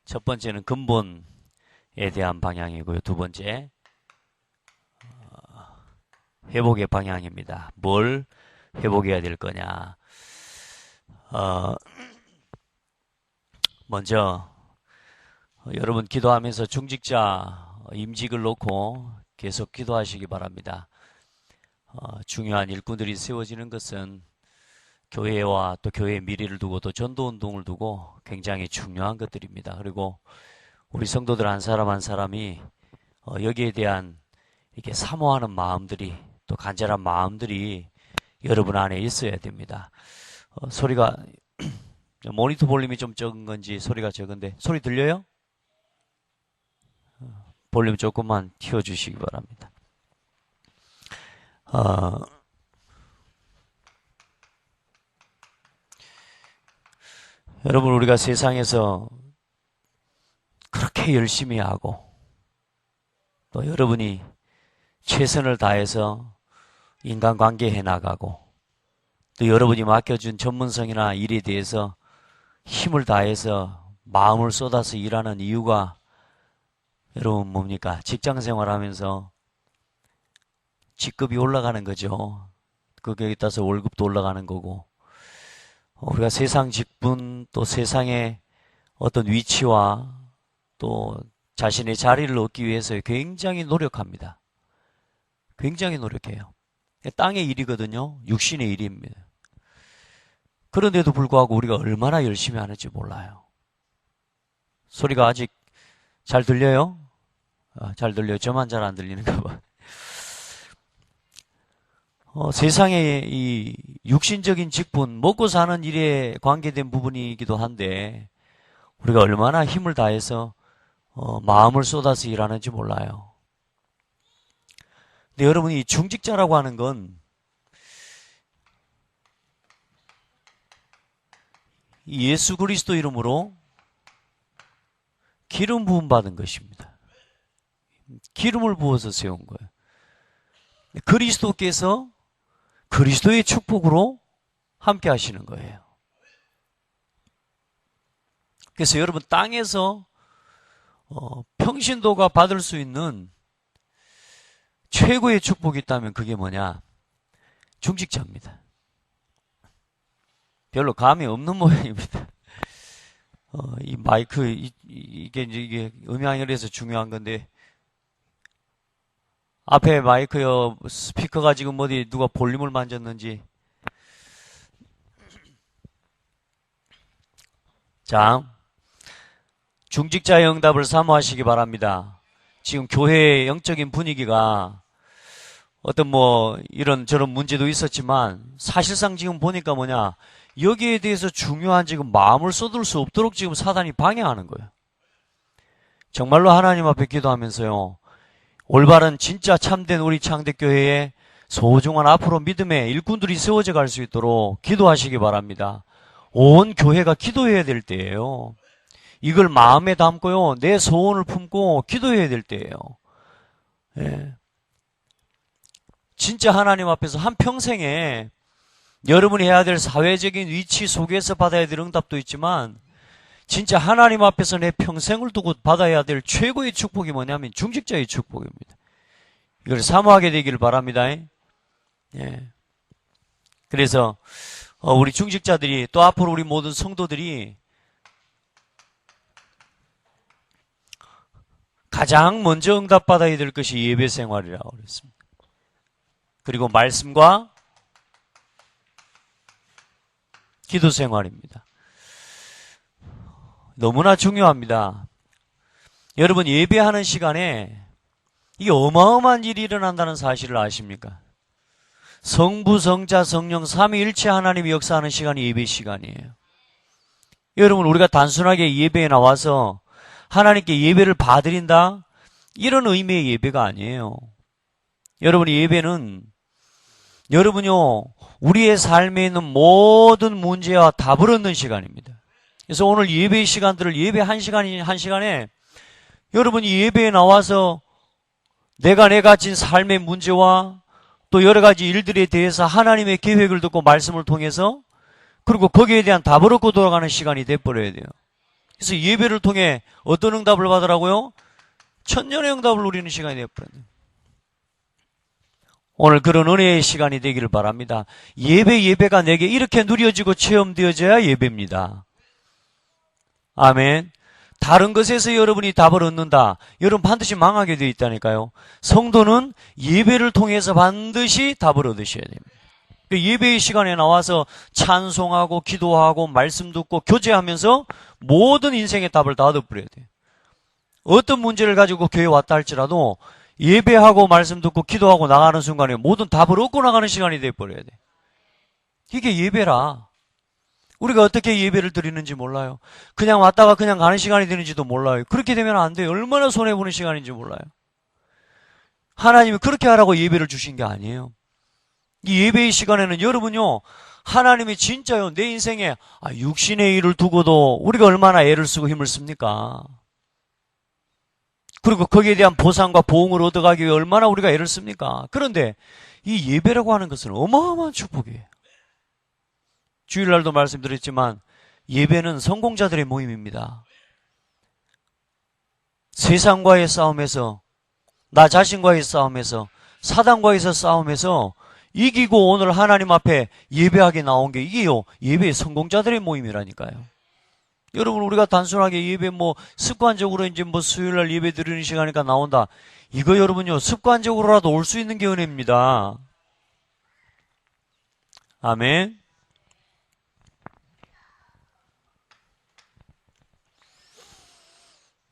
첫 번째는 근본에 대한 방향이고요. 두 번째 회복의 방향입니다. 뭘 회복해야 될 거냐. 먼저 여러분 기도하면서 중직자 임직을 놓고 계속 기도하시기 바랍니다. 중요한 일꾼들이 세워지는 것은 교회와 또 교회의 미래를 두고 또 전도운동을 두고 굉장히 중요한 것들입니다. 그리고 우리 성도들 한 사람 한 사람이 여기에 대한 이렇게 사모하는 마음들이 또 간절한 마음들이 여러분 안에 있어야 됩니다. 소리가 모니터 볼륨이 좀 적은 건지 소리가 적은데 소리 들려요? 볼륨 조금만 틔워주시기 바랍니다. 여러분 우리가 세상에서 그렇게 열심히 하고 또 여러분이 최선을 다해서 인간관계 해나가고 또 여러분이 맡겨준 전문성이나 일에 대해서 힘을 다해서 마음을 쏟아서 일하는 이유가 여러분 뭡니까? 직장생활 하면서 직급이 올라가는 거죠. 거기에 따라서 월급도 올라가는 거고 우리가 세상 직분 또 세상의 어떤 위치와 또 자신의 자리를 얻기 위해서 굉장히 노력합니다. 굉장히 노력해요. 땅의 일이거든요. 육신의 일입니다. 그런데도 불구하고 우리가 얼마나 열심히 하는지 몰라요. 소리가 아직 잘 들려요? 잘 들려요. 저만 잘 안 들리는가 봐. 세상의 이 육신적인 직분, 먹고 사는 일에 관계된 부분이기도 한데 우리가 얼마나 힘을 다해서 마음을 쏟아서 일하는지 몰라요. 근데 여러분이 중직자라고 하는 건 예수 그리스도 이름으로 기름 부음 받은 것입니다. 기름을 부어서 세운 거예요. 그리스도께서 그리스도의 축복으로 함께 하시는 거예요. 그래서 여러분 땅에서 평신도가 받을 수 있는 최고의 축복이 있다면 그게 뭐냐? 중직자입니다. 별로 감이 없는 모양입니다. 이 마이크 이게 음향을 해서 중요한 건데 앞에 마이크요 스피커가 지금 어디 누가 볼륨을 만졌는지. 자, 중직자의 응답을 사모하시기 바랍니다. 지금 교회의 영적인 분위기가 어떤 이런 저런 문제도 있었지만 사실상 지금 보니까 뭐냐, 여기에 대해서 중요한 지금 마음을 쏟을 수 없도록 지금 사단이 방해하는 거예요. 정말로 하나님 앞에 기도하면서요, 올바른 진짜 참된 우리 창대교회에 소중한 앞으로 믿음의 일꾼들이 세워져 갈 수 있도록 기도하시기 바랍니다. 온 교회가 기도해야 될 때예요. 이걸 마음에 담고요, 내 소원을 품고 기도해야 될 때예요. 예. 진짜 하나님 앞에서 한평생에 여러분이 해야 될 사회적인 위치 속에서 받아야 될 응답도 있지만 진짜 하나님 앞에서 내 평생을 두고 받아야 될 최고의 축복이 뭐냐면 중직자의 축복입니다. 이걸 사모하게 되기를 바랍니다. 예. 그래서 우리 중직자들이 또 앞으로 우리 모든 성도들이 가장 먼저 응답받아야 될 것이 예배 생활이라고 그랬습니다. 그리고 말씀과 기도 생활입니다. 너무나 중요합니다. 여러분 예배하는 시간에 이게 어마어마한 일이 일어난다는 사실을 아십니까? 성부, 성자, 성령 삼위일체 하나님이 역사하는 시간이 예배 시간이에요. 여러분 우리가 단순하게 예배에 나와서 하나님께 예배를 봐드린다? 이런 의미의 예배가 아니에요. 여러분의 예배는 여러분요 우리의 삶에 있는 모든 문제와 답을 얻는 시간입니다. 그래서 오늘 예배의 시간들을 예배 한 시간에 여러분이 예배에 나와서 내가 가진 삶의 문제와 또 여러 가지 일들에 대해서 하나님의 계획을 듣고 말씀을 통해서 그리고 거기에 대한 답을 얻고 돌아가는 시간이 돼버려야 돼요. 그래서 예배를 통해 어떤 응답을 받으라고요? 천년의 응답을 누리는 시간이 돼버려요. 오늘 그런 은혜의 시간이 되기를 바랍니다. 예배가 내게 이렇게 누려지고 체험되어져야 예배입니다. 아멘. 다른 것에서 여러분이 답을 얻는다. 여러분 반드시 망하게 되어 있다니까요. 성도는 예배를 통해서 반드시 답을 얻으셔야 됩니다. 예배의 시간에 나와서 찬송하고 기도하고 말씀 듣고 교제하면서 모든 인생의 답을 다 얻어버려야 돼요. 어떤 문제를 가지고 교회에 왔다 할지라도 예배하고 말씀 듣고 기도하고 나가는 순간에 모든 답을 얻고 나가는 시간이 돼버려야 돼. 이게 예배라. 우리가 어떻게 예배를 드리는지 몰라요. 그냥 왔다가 그냥 가는 시간이 되는지도 몰라요. 그렇게 되면 안 돼요. 얼마나 손해보는 시간인지 몰라요. 하나님이 그렇게 하라고 예배를 주신 게 아니에요. 이 예배의 시간에는 여러분요, 하나님이 진짜요, 내 인생에 육신의 일을 두고도 우리가 얼마나 애를 쓰고 힘을 씁니까? 그리고 거기에 대한 보상과 보응을 얻어가기 위해 얼마나 우리가 애를 씁니까? 그런데 이 예배라고 하는 것은 어마어마한 축복이에요. 주일날도 말씀드렸지만 예배는 성공자들의 모임입니다. 세상과의 싸움에서, 나 자신과의 싸움에서, 사단과의 싸움에서 이기고 오늘 하나님 앞에 예배하게 나온 게 이게요, 예배의 성공자들의 모임이라니까요. 여러분, 우리가 단순하게 예배 습관적으로 이제 수요일날 예배 드리는 시간이니까 나온다. 이거 여러분요, 습관적으로라도 올 수 있는 게 은혜입니다. 아멘.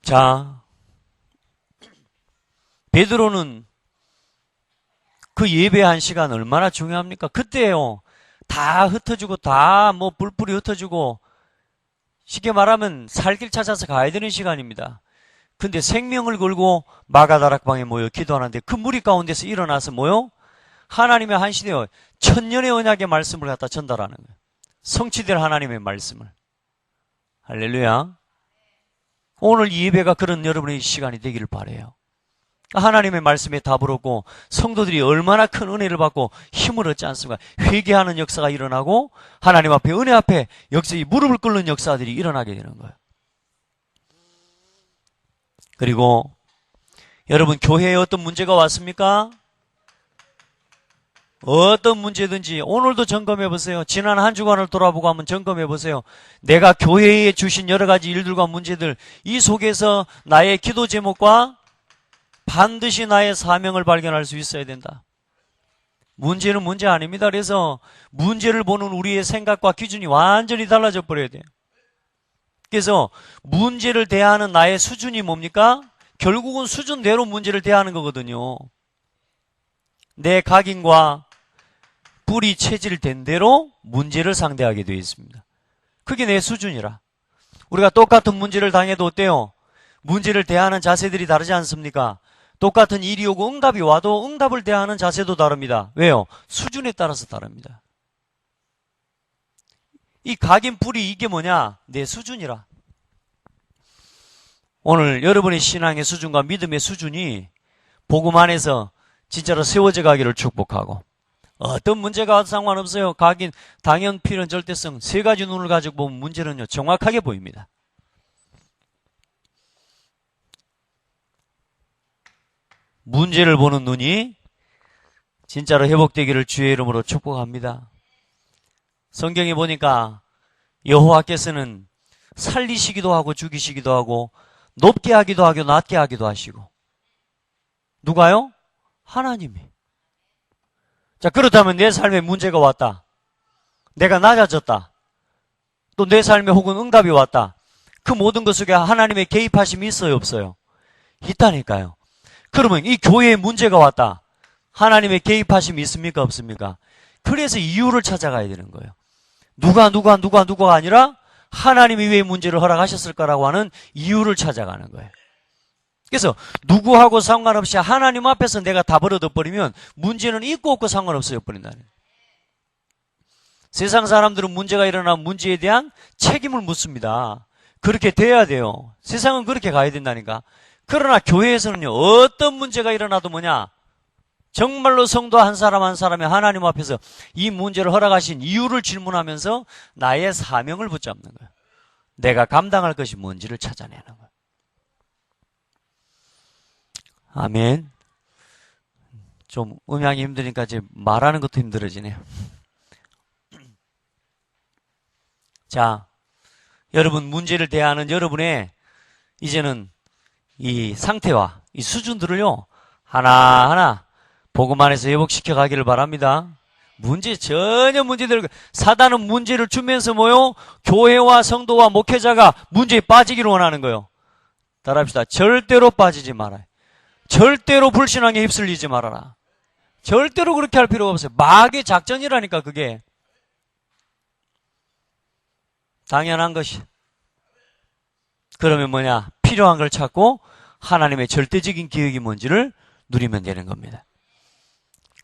자, 베드로는 그 예배한 시간 얼마나 중요합니까? 그때요, 다 흩어지고, 다 뿔뿔이 흩어지고, 쉽게 말하면 살 길 찾아서 가야 되는 시간입니다. 근데 생명을 걸고 마가다락방에 모여 기도하는데 그 무리 가운데서 일어나서 뭐요? 하나님의 한 시대요, 천년의 언약의 말씀을 갖다 전달하는 거예요. 성취될 하나님의 말씀을. 할렐루야. 오늘 이 예배가 그런 여러분의 시간이 되기를 바라요. 하나님의 말씀에 답을 얻고 성도들이 얼마나 큰 은혜를 받고 힘을 얻지 않습니까? 회개하는 역사가 일어나고 하나님 앞에, 은혜 앞에 역시 무릎을 꿇는 역사들이 일어나게 되는 거예요. 그리고 여러분, 교회에 어떤 문제가 왔습니까? 어떤 문제든지 오늘도 점검해 보세요. 지난 한 주간을 돌아보고 한번 점검해 보세요. 내가 교회에 주신 여러 가지 일들과 문제들, 이 속에서 나의 기도 제목과 반드시 나의 사명을 발견할 수 있어야 된다. 문제는 문제 아닙니다. 그래서 문제를 보는 우리의 생각과 기준이 완전히 달라져 버려야 돼요. 그래서 문제를 대하는 나의 수준이 뭡니까? 결국은 수준대로 문제를 대하는 거거든요. 내 각인과 뿌리 체질된 대로 문제를 상대하게 되어 있습니다. 그게 내 수준이라. 우리가 똑같은 문제를 당해도 어때요? 문제를 대하는 자세들이 다르지 않습니까? 똑같은 일이 오고 응답이 와도 응답을 대하는 자세도 다릅니다. 왜요? 수준에 따라서 다릅니다. 이 각인 뿌리, 이게 뭐냐? 내 수준이라. 오늘 여러분의 신앙의 수준과 믿음의 수준이 복음 안에서 진짜로 세워져 가기를 축복하고, 어떤 문제가 와도 상관없어요. 각인, 당연, 필연, 절대성, 세 가지 눈을 가지고 보면 문제는요, 정확하게 보입니다. 문제를 보는 눈이 진짜로 회복되기를 주의 이름으로 축복합니다. 성경에 보니까 여호와께서는 살리시기도 하고 죽이시기도 하고 높게 하기도 하고 낮게 하기도 하시고. 누가요? 하나님이. 자, 그렇다면 내 삶에 문제가 왔다. 내가 낮아졌다. 또 내 삶에 혹은 응답이 왔다. 그 모든 것 속에 하나님의 개입하심이 있어요, 없어요? 있다니까요. 그러면 이 교회에 문제가 왔다. 하나님의 개입하심이 있습니까, 없습니까? 그래서 이유를 찾아가야 되는 거예요. 누가 아니라 하나님이 왜 문제를 허락하셨을까라고 하는 이유를 찾아가는 거예요. 그래서 누구하고 상관없이 하나님 앞에서 내가 답을 얻어버리면 문제는 있고 없고 상관없어져 버린다는 거예요. 세상 사람들은 문제가 일어나면 문제에 대한 책임을 묻습니다. 그렇게 돼야 돼요. 세상은 그렇게 가야 된다니까. 그러나 교회에서는요, 어떤 문제가 일어나도 뭐냐? 정말로 성도 한 사람 한 사람이 하나님 앞에서 이 문제를 허락하신 이유를 질문하면서 나의 사명을 붙잡는 거예요. 내가 감당할 것이 뭔지를 찾아내는 거예요. 아멘. 좀 음향이 힘드니까 이제 말하는 것도 힘들어지네요. 자, 여러분 문제를 대하는 여러분의 이제는 이 상태와 이 수준들을요 하나하나 복음 안에서 회복시켜 가기를 바랍니다. 전혀 문제들, 사단은 문제를 주면서 뭐요? 교회와 성도와 목회자가 문제에 빠지기를 원하는 거예요. 따라합시다. 절대로 빠지지 말아요. 절대로 불신앙에 휩쓸리지 말아라. 절대로 그렇게 할 필요가 없어요. 마귀의 작전이라니까 그게. 당연한 것이. 그러면 뭐냐? 필요한 걸 찾고 하나님의 절대적인 기획이 뭔지를 누리면 되는 겁니다.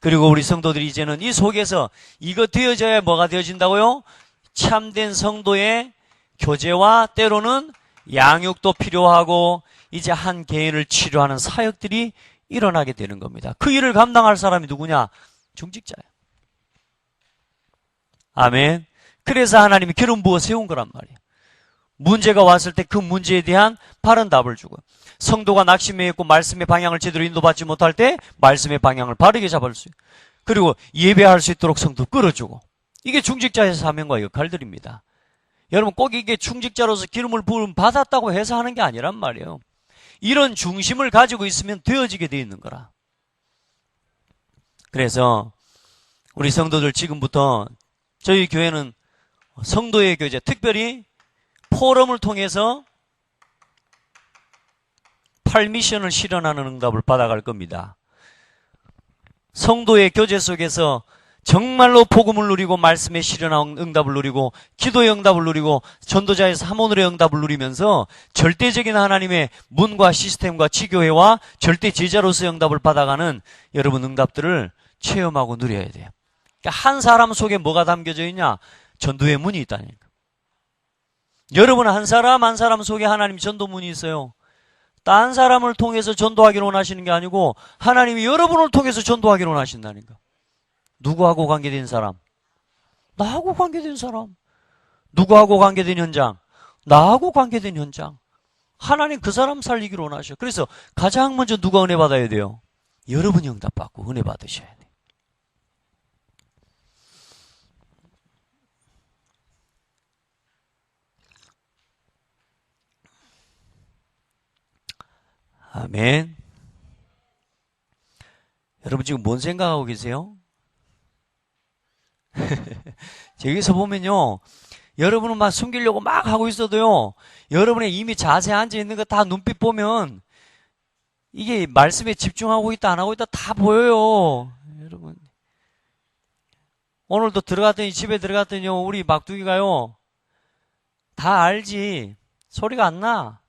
그리고 우리 성도들이 이제는 이 속에서 이거 되어져야 뭐가 되어진다고요? 참된 성도의 교제와 때로는 양육도 필요하고 이제 한 개인을 치료하는 사역들이 일어나게 되는 겁니다. 그 일을 감당할 사람이 누구냐? 중직자예요. 아멘. 그래서 하나님이 기름 부어 세운 거란 말이에요. 문제가 왔을 때 그 문제에 대한 바른 답을 주고, 성도가 낙심해 있고 말씀의 방향을 제대로 인도받지 못할 때 말씀의 방향을 바르게 잡을 수 있고, 그리고 예배할 수 있도록 성도 끌어주고, 이게 중직자의 사명과 역할들입니다. 여러분 꼭 이게 중직자로서 기름을 부음 받았다고 해서 하는 게 아니란 말이에요. 이런 중심을 가지고 있으면 되어지게 되어 있는 거라. 그래서 우리 성도들 지금부터 저희 교회는 성도의 교제, 특별히 포럼을 통해서 8미션을 실현하는 응답을 받아갈 겁니다. 성도의 교제 속에서 정말로 복음을 누리고 말씀에 실현한 응답을 누리고 기도의 응답을 누리고 전도자의 사모늘의 응답을 누리면서 절대적인 하나님의 문과 시스템과 지교회와 절대 제자로서의 응답을 받아가는 여러분 응답들을 체험하고 누려야 돼요. 그러니까 한 사람 속에 뭐가 담겨져 있냐? 전도의 문이 있다니까. 여러분 한 사람 한 사람 속에 하나님 전도문이 있어요. 딴 사람을 통해서 전도하기를 원하시는 게 아니고 하나님이 여러분을 통해서 전도하기를 원하신다니까. 누구하고 관계된 사람? 나하고 관계된 사람. 누구하고 관계된 현장? 나하고 관계된 현장. 하나님 그 사람 살리기를 원하셔. 그래서 가장 먼저 누가 은혜 받아야 돼요? 여러분이 응답받고 은혜 받으셔야 돼요. 아멘. 여러분 지금 뭔 생각하고 계세요? 여기서 보면요, 여러분은 막 숨기려고 막 하고 있어도요, 여러분의 이미 자세히 앉아있는 거 다 눈빛 보면 이게 말씀에 집중하고 있다 안 하고 있다 다 보여요. 여러분 오늘도 집에 들어갔더니요, 우리 막둥이가요 다 알지 소리가 안 나.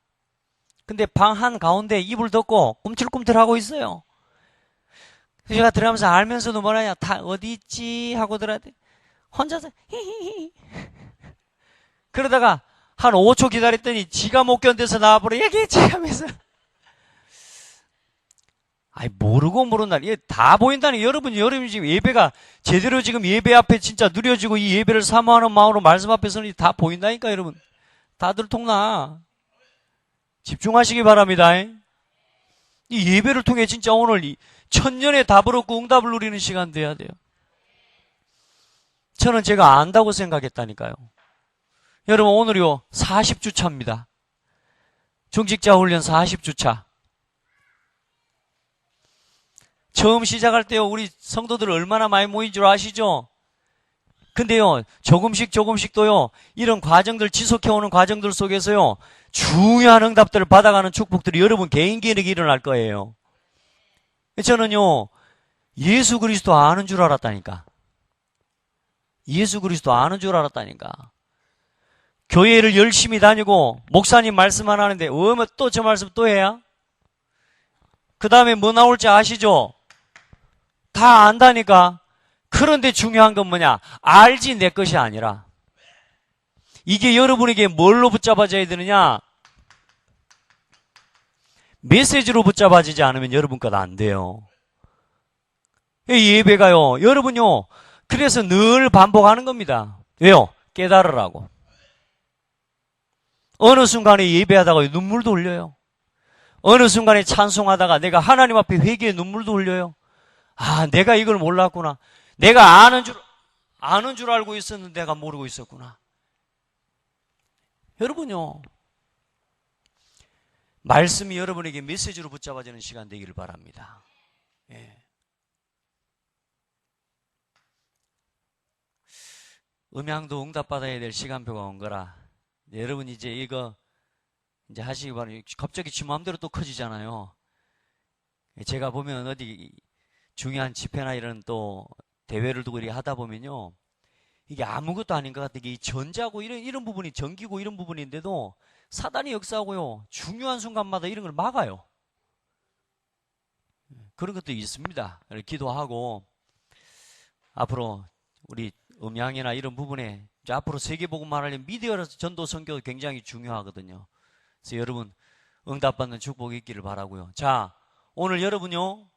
근데 방 한가운데 이불 덮고 꿈틀꿈틀하고 있어요. 제가 들어가면서 알면서도 뭐라냐, 다 어디 있지 하고 들어야 돼. 혼자서 히히히. 그러다가 한 5초 기다렸더니 지가 못 견뎌서 나와버려. 얘기했지 하면서. 아이 모르고 모른다. 얘 다 보인다니. 여러분이 지금 예배가 제대로 지금 예배 앞에 진짜 누려지고 이 예배를 사모하는 마음으로 말씀 앞에 서는 다 보인다니까. 여러분 다들 통나 집중하시기 바랍니다. 이 예배를 통해 진짜 오늘 이 천년의 답을 얻고 응답을 누리는 시간 돼야 돼요. 저는 제가 안다고 생각했다니까요. 여러분 오늘이요 40주차입니다. 중직자 훈련 40주차. 처음 시작할 때요 우리 성도들 얼마나 많이 모인 줄 아시죠? 근데요 조금씩도요 이런 과정들 지속해오는 과정들 속에서요 중요한 응답들을 받아가는 축복들이 여러분 개인에게 일어날 거예요. 저는요 예수 그리스도 아는 줄 알았다니까. 예수 그리스도 아는 줄 알았다니까. 교회를 열심히 다니고 목사님 말씀 안 하는데 또 저 말씀 또 해야? 그 다음에 뭐 나올지 아시죠? 다 안다니까. 그런데 중요한 건 뭐냐? 알지 내 것이 아니라. 이게 여러분에게 뭘로 붙잡아져야 되느냐? 메시지로 붙잡아지지 않으면 여러분 것 안 돼요. 이 예배가요, 여러분요, 그래서 늘 반복하는 겁니다. 왜요? 깨달으라고. 어느 순간에 예배하다가 눈물도 흘려요. 어느 순간에 찬송하다가 내가 하나님 앞에 회개에 눈물도 흘려요. 아, 내가 이걸 몰랐구나. 내가 아는 줄 알고 있었는데 내가 모르고 있었구나. 여러분요, 말씀이 여러분에게 메시지로 붙잡아지는 시간 되기를 바랍니다. 예. 음향도 응답받아야 될 시간표가 온 거라. 여러분 이제 이거 이제 하시기 바랍니다. 갑자기 지 마음대로 또 커지잖아요. 제가 보면 어디 중요한 집회나 이런 또 대회를 두고 이렇게 하다 보면요, 이게 아무것도 아닌 것 같아. 이게 전자고 이런 부분이 전기고 이런 부분인데도 사단이 역사하고요, 중요한 순간마다 이런 걸 막아요. 그런 것도 있습니다. 기도하고 앞으로 우리 음향이나 이런 부분에 이제 앞으로 세계복음만 하려면 미디어 전도 선교도 굉장히 중요하거든요. 그래서 여러분 응답받는 축복이 있기를 바라고요. 자, 오늘 여러분요,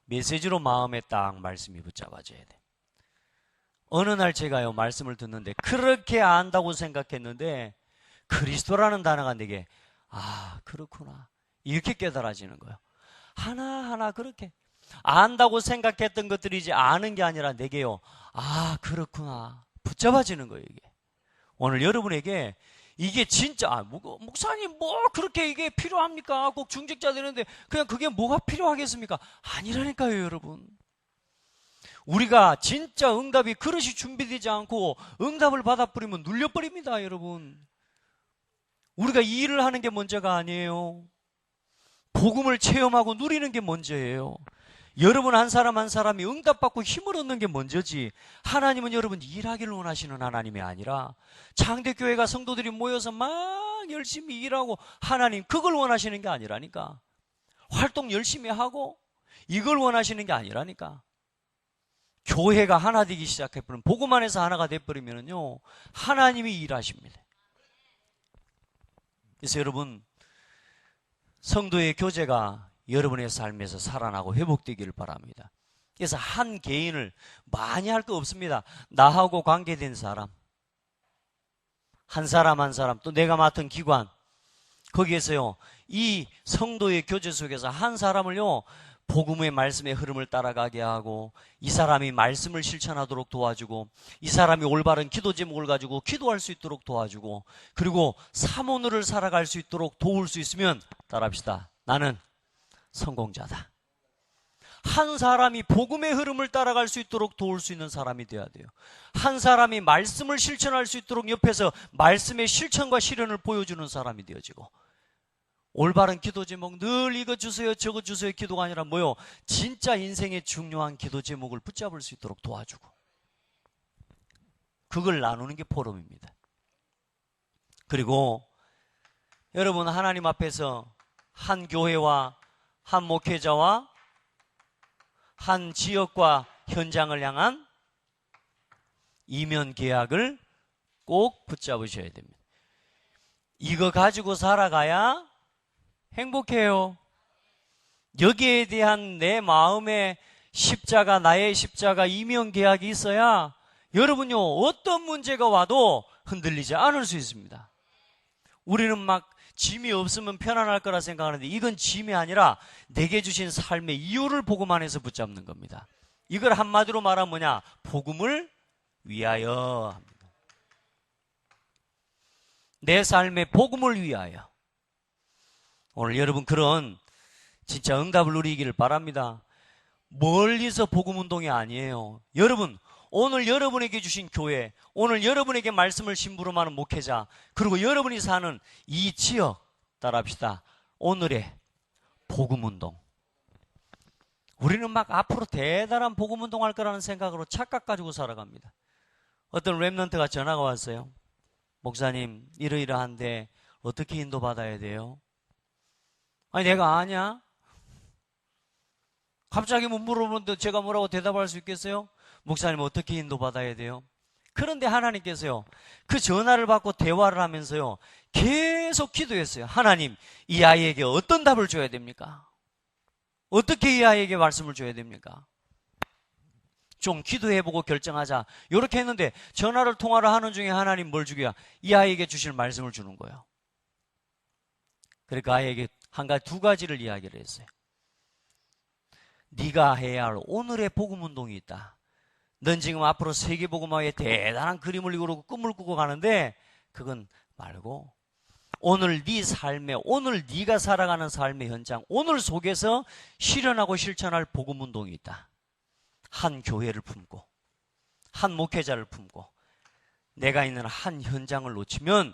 메시지로 마음에 딱 말씀이 붙잡아져야 돼. 어느 날 제가요, 말씀을 듣는데 그렇게 안다고 생각했는데 그리스도라는 단어가 내게 아, 그렇구나, 이렇게 깨달아지는 거예요. 하나하나 그렇게 안다고 생각했던 것들이 이제 아는 게 아니라 내게요, 아, 그렇구나, 붙잡아지는 거예요. 이게 오늘 여러분에게 이게 진짜 목사님 뭐 그렇게 이게 필요합니까? 꼭 중직자 되는데 그냥 그게 뭐가 필요하겠습니까? 아니라니까요. 여러분, 우리가 진짜 응답이 그릇이 준비되지 않고 응답을 받아버리면 눌려버립니다. 여러분, 우리가 이 일을 하는 게 먼저가 아니에요. 복음을 체험하고 누리는 게 먼저예요. 여러분 한 사람 한 사람이 응답받고 힘을 얻는 게 먼저지, 하나님은 여러분 일하기를 원하시는 하나님이 아니라 장대교회가 성도들이 모여서 막 열심히 일하고 하나님 그걸 원하시는 게 아니라니까. 활동 열심히 하고 이걸 원하시는 게 아니라니까. 교회가 하나 되기 시작해버리면, 복음 안에서 하나가 돼버리면요, 하나님이 일하십니다. 그래서 여러분, 성도의 교제가 여러분의 삶에서 살아나고 회복되기를 바랍니다. 그래서 한 개인을 많이 할 거 없습니다. 나하고 관계된 사람, 한 사람 한 사람, 또 내가 맡은 기관, 거기에서요, 이 성도의 교제 속에서 한 사람을요, 복음의 말씀의 흐름을 따라가게 하고, 이 사람이 말씀을 실천하도록 도와주고, 이 사람이 올바른 기도 제목을 가지고 기도할 수 있도록 도와주고, 그리고 사모늘을 살아갈 수 있도록 도울 수 있으면 따라합시다. 나는 성공자다. 한 사람이 복음의 흐름을 따라갈 수 있도록 도울 수 있는 사람이 되어야 돼요. 한 사람이 말씀을 실천할 수 있도록 옆에서 말씀의 실천과 실현을 보여주는 사람이 되어지고, 올바른 기도 제목 늘 이거 주세요 저거 주세요 기도가 아니라 뭐요? 진짜 인생의 중요한 기도 제목을 붙잡을 수 있도록 도와주고, 그걸 나누는 게 포럼입니다. 그리고 여러분, 하나님 앞에서 한 교회와 한 목회자와 한 지역과 현장을 향한 이면 계약을 꼭 붙잡으셔야 됩니다. 이거 가지고 살아가야 행복해요. 여기에 대한 내 마음의 십자가, 나의 십자가, 이면 계약이 있어야 여러분요, 어떤 문제가 와도 흔들리지 않을 수 있습니다. 우리는 막 짐이 없으면 편안할 거라 생각하는데 이건 짐이 아니라 내게 주신 삶의 이유를 복음 안에서 붙잡는 겁니다. 이걸 한마디로 말하면 뭐냐? 복음을 위하여 합니다. 내 삶의 복음을 위하여. 오늘 여러분 그런 진짜 응답을 누리기를 바랍니다. 멀리서 복음 운동이 아니에요. 여러분, 오늘 여러분에게 주신 교회, 오늘 여러분에게 말씀을 심부름하는 목회자, 그리고 여러분이 사는 이 지역, 따라합시다. 오늘의 복음 운동. 우리는 막 앞으로 대단한 복음 운동 할 거라는 생각으로 착각 가지고 살아갑니다. 어떤 랩런트가 전화가 왔어요. 목사님, 이러이러한데 어떻게 인도받아야 돼요? 아니, 내가 아냐? 갑자기 뭐 물어보는데 제가 뭐라고 대답할 수 있겠어요? 목사님, 어떻게 인도받아야 돼요? 그런데 하나님께서요, 그 전화를 받고 대화를 하면서요, 계속 기도했어요. 하나님, 이 아이에게 어떤 답을 줘야 됩니까? 어떻게 이 아이에게 말씀을 줘야 됩니까? 좀 기도해보고 결정하자. 이렇게 했는데 통화를 하는 중에 하나님 뭘 주기야? 이 아이에게 주실 말씀을 주는 거예요. 그러니까 아이에게 두 가지를 이야기를 했어요. 네가 해야 할 오늘의 복음운동이 있다. 넌 지금 앞으로 세계복음화에 대단한 그림을 이루고 꿈을 꾸고 가는데 그건 말고 오늘 네 삶에, 오늘 네가 살아가는 삶의 현장, 오늘 속에서 실현하고 실천할 복음운동이 있다. 한 교회를 품고 한 목회자를 품고 내가 있는 한 현장을 놓치면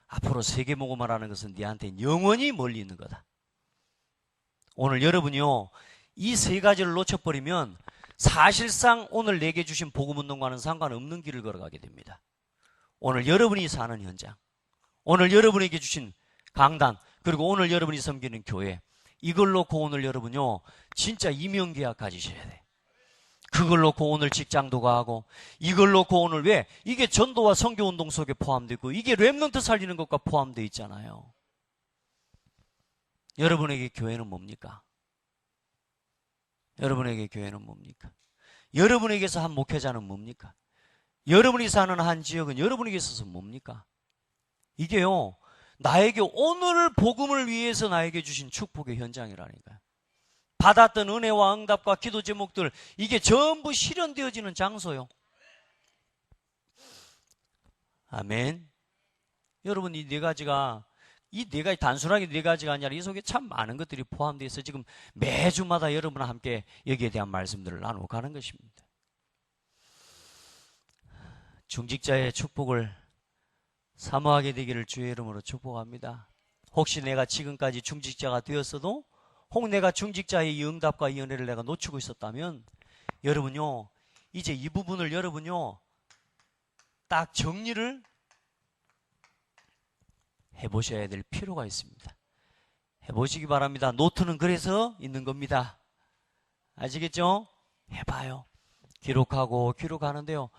앞으로 세계복음화라는 것은 네한테 영원히 멀리 있는 거다. 오늘 여러분이요, 이 세 가지를 놓쳐버리면 사실상 오늘 내게 주신 복음운동과는 상관없는 길을 걸어가게 됩니다. 오늘 여러분이 사는 현장, 오늘 여러분에게 주신 강단, 그리고 오늘 여러분이 섬기는 교회, 이걸 놓고 오늘 여러분요 진짜 이명계약 가지셔야 돼. 그걸 놓고 오늘 직장도 가고, 이걸 놓고 오늘 왜? 이게 전도와 선교운동 속에 포함되어 있고 이게 렘넌트 살리는 것과 포함되어 있잖아요. 여러분에게 교회는 뭡니까? 여러분에게 교회는 뭡니까? 여러분에게서 한 목회자는 뭡니까? 여러분이 사는 한 지역은 여러분에게 있어서 뭡니까? 이게요, 나에게 오늘 복음을 위해서 나에게 주신 축복의 현장이라니까요. 받았던 은혜와 응답과 기도 제목들, 이게 전부 실현되어지는 장소요. 아멘. 여러분, 이 네 가지가 단순하게 네 가지가 아니라 이 속에 참 많은 것들이 포함되어 있어 지금 매주마다 여러분과 함께 여기에 대한 말씀들을 나누고 가는 것입니다. 중직자의 축복을 사모하게 되기를 주의 이름으로 축복합니다. 혹시 내가 지금까지 중직자가 되었어도 혹 내가 중직자의 이 응답과 이 은혜를 내가 놓치고 있었다면 여러분요, 이제 이 부분을 여러분요 딱 정리를 해보셔야 될 필요가 있습니다. 해보시기 바랍니다. 노트는 그래서 있는 겁니다. 아시겠죠? 해봐요. 기록하는데요,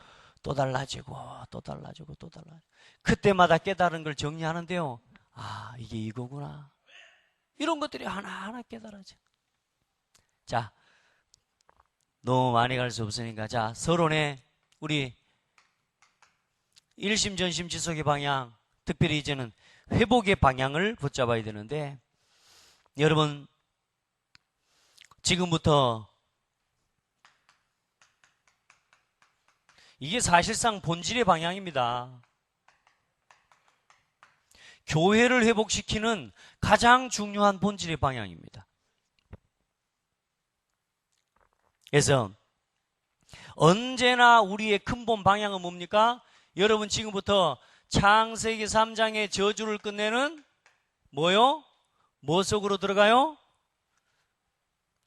또 달라지고 또 달라지고 또 달라지고 그때마다 깨달은 걸 정리하는데요, 아, 이게 이거구나, 이런 것들이 하나하나 깨달아져. 자, 너무 많이 갈 수 없으니까 자, 서론에 우리 일심전심 지속의 방향, 특별히 이제는 회복의 방향을 붙잡아야 되는데, 여러분 지금부터 이게 사실상 본질의 방향입니다. 교회를 회복시키는 가장 중요한 본질의 방향입니다. 그래서 언제나 우리의 근본 방향은 뭡니까? 여러분 지금부터 창세기 3장의 저주를 끝내는 뭐요? 뭐 속으로 들어가요?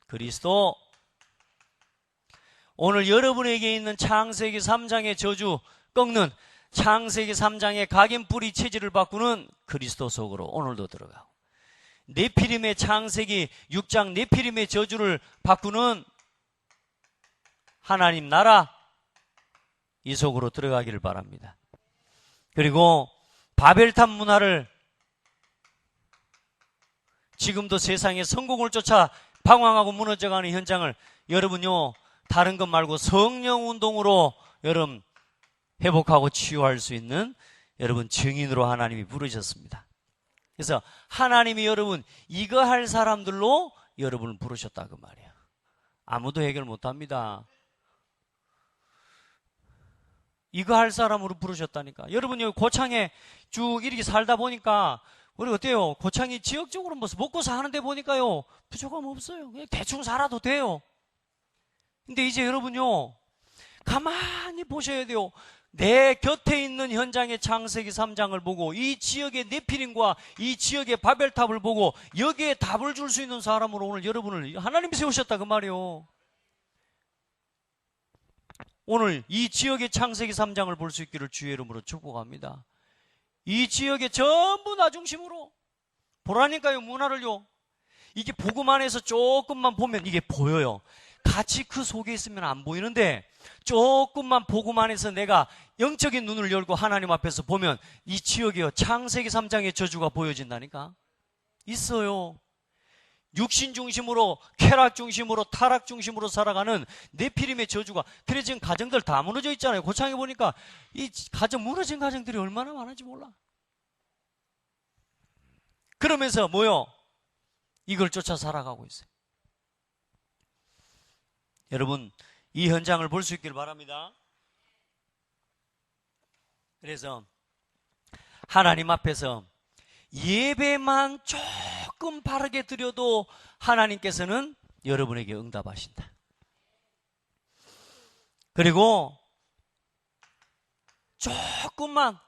그리스도. 오늘 여러분에게 있는 창세기 3장의 저주 꺾는 창세기 3장의 각인뿌리 체질을 바꾸는 그리스도 속으로 오늘도 들어가고, 네피림의 창세기 6장 네피림의 저주를 바꾸는 하나님 나라, 이 속으로 들어가기를 바랍니다. 그리고 바벨탑 문화를, 지금도 세상의 성공을 쫓아 방황하고 무너져가는 현장을 여러분요, 다른 것 말고 성령 운동으로 여러분 회복하고 치유할 수 있는 여러분 증인으로 하나님이 부르셨습니다. 그래서 하나님이 여러분 이거 할 사람들로 여러분을 부르셨다 그 말이에요. 아무도 해결 못합니다. 이거 할 사람으로 부르셨다니까. 여러분 여기 고창에 쭉 이렇게 살다 보니까 우리 어때요? 고창이 지역적으로 뭐 먹고 사는데 보니까요 부족함 없어요. 그냥 대충 살아도 돼요. 근데 이제 여러분요 가만히 보셔야 돼요. 내 곁에 있는 현장의 창세기 3장을 보고 이 지역의 네피림과 이 지역의 바벨탑을 보고 여기에 답을 줄 수 있는 사람으로 오늘 여러분을 하나님이 세우셨다 그 말이에요. 오늘 이 지역의 창세기 3장을 볼 수 있기를 주의 이름으로 축복합니다. 이 지역의 전부 나 중심으로 보라니까요. 문화를요. 이게 복음 안에서 조금만 보면 이게 보여요. 같이 그 속에 있으면 안 보이는데 조금만 복음 안에서 내가 영적인 눈을 열고 하나님 앞에서 보면 이 지역이요 창세기 3장의 저주가 보여진다니까. 있어요. 육신 중심으로, 쾌락 중심으로, 타락 중심으로 살아가는 네피림의 저주가, 그래 지금 가정들 다 무너져 있잖아요. 고창에 보니까 이 가정 무너진 가정들이 얼마나 많은지 몰라. 그러면서 뭐요? 이걸 쫓아 살아가고 있어요. 여러분, 이 현장을 볼 수 있길 바랍니다. 그래서 하나님 앞에서 예배만 조금 바르게 드려도 하나님께서는 여러분에게 응답하신다. 그리고 조금만,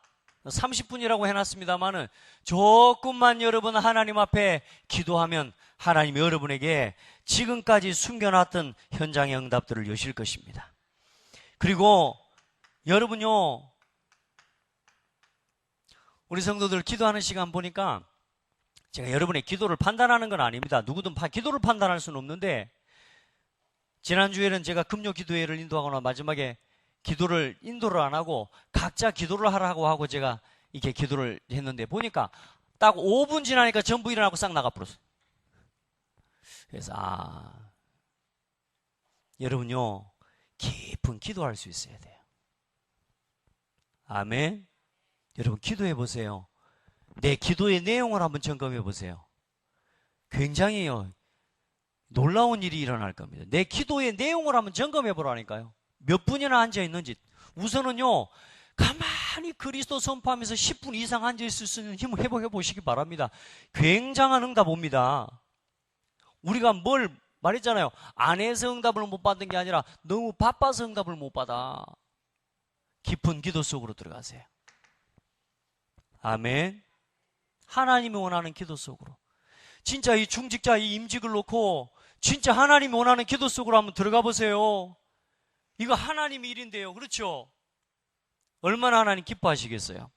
30분이라고 해놨습니다만은 조금만 여러분 하나님 앞에 기도하면 하나님이 여러분에게 지금까지 숨겨놨던 현장의 응답들을 여실 것입니다. 그리고 여러분요, 우리 성도들 기도하는 시간 보니까 제가 여러분의 기도를 판단하는 건 아닙니다. 누구든 기도를 판단할 수는 없는데, 지난주에는 제가 금요 기도회를 인도하거나 마지막에 기도를 인도를 안 하고 각자 기도를 하라고 하고 제가 이렇게 기도를 했는데, 보니까 딱 5분 지나니까 전부 일어나고 싹 나가버렸어요. 그래서 여러분요, 깊은 기도할 수 있어야 돼요. 아멘. 여러분 기도해 보세요. 내 기도의 내용을 한번 점검해 보세요. 굉장히 놀라운 일이 일어날 겁니다. 내 기도의 내용을 한번 점검해 보라니까요. 몇 분이나 앉아 있는지. 우선은요, 가만히 그리스도 선포하면서 10분 이상 앉아 있을 수 있는 힘을 회복해 보시기 바랍니다. 굉장한 응답 옵니다. 우리가 뭘 말했잖아요. 안 해서 응답을 못 받는 게 아니라 너무 바빠서 응답을 못 받아. 깊은 기도 속으로 들어가세요. 아멘. 하나님이 원하는 기도 속으로, 진짜 이 중직자 이 임직을 놓고 진짜 하나님이 원하는 기도 속으로 한번 들어가 보세요. 이거 하나님 일인데요. 그렇죠? 얼마나 하나님 기뻐하시겠어요.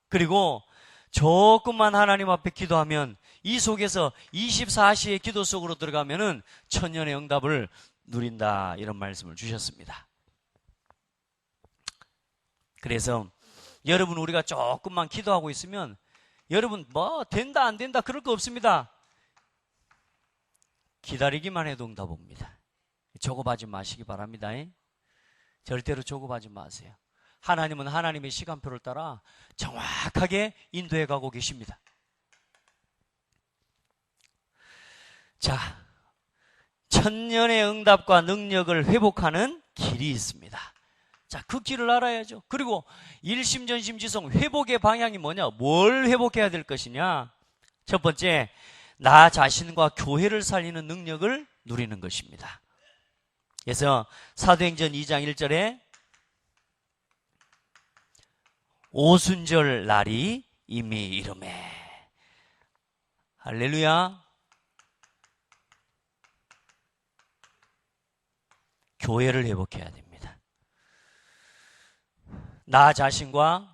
그리고 조금만 하나님 앞에 기도하면 이 속에서 24시의 기도 속으로 들어가면은 천년의 응답을 누린다, 이런 말씀을 주셨습니다. 그래서 여러분, 우리가 조금만 기도하고 있으면 여러분 뭐 된다 안 된다 그럴 거 없습니다. 기다리기만 해도 응답 옵니다. 조급하지 마시기 바랍니다. 절대로 조급하지 마세요. 하나님은 하나님의 시간표를 따라 정확하게 인도해 가고 계십니다. 자, 천년의 응답과 능력을 회복하는 길이 있습니다. 자, 그 길을 알아야죠. 그리고 일심전심지성 회복의 방향이 뭐냐? 뭘 회복해야 될 것이냐? 첫 번째, 나 자신과 교회를 살리는 능력을 누리는 것입니다. 그래서 사도행전 2장 1절에 오순절 날이 이미 이르매. 할렐루야. 교회를 회복해야 됩니다. 나 자신과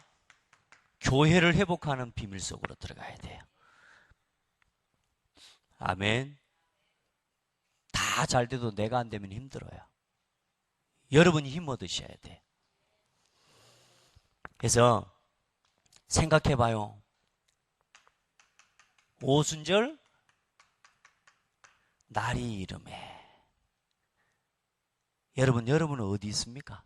교회를 회복하는 비밀 속으로 들어가야 돼요. 아멘. 다 잘 돼도 내가 안 되면 힘들어요. 여러분이 힘 얻으셔야 돼요. 그래서 생각해 봐요. 오순절 날이 이르매. 여러분은 어디 있습니까?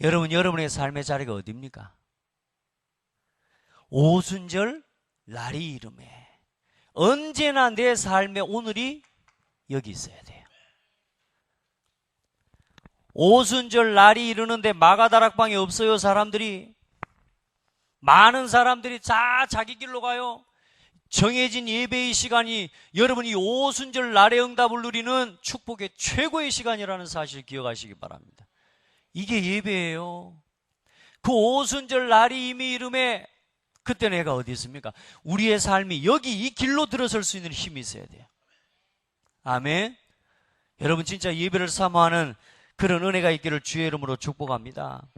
여러분의 삶의 자리가 어디입니까? 오순절 날이 이르매. 언제나 내 삶의 오늘이 여기 있어야 돼요. 오순절 날이 이르는데 마가다락방이 없어요. 사람들이, 많은 사람들이 다 자기 길로 가요. 정해진 예배의 시간이 여러분이 오순절 날의 응답을 누리는 축복의 최고의 시간이라는 사실 기억하시기 바랍니다. 이게 예배예요. 그 오순절 날이 이미 이름에, 그때 내가 어디 있습니까? 우리의 삶이 여기 이 길로 들어설 수 있는 힘이 있어야 돼요. 아멘. 여러분 진짜 예배를 사모하는 그런 은혜가 있기를 주의 이름으로 축복합니다.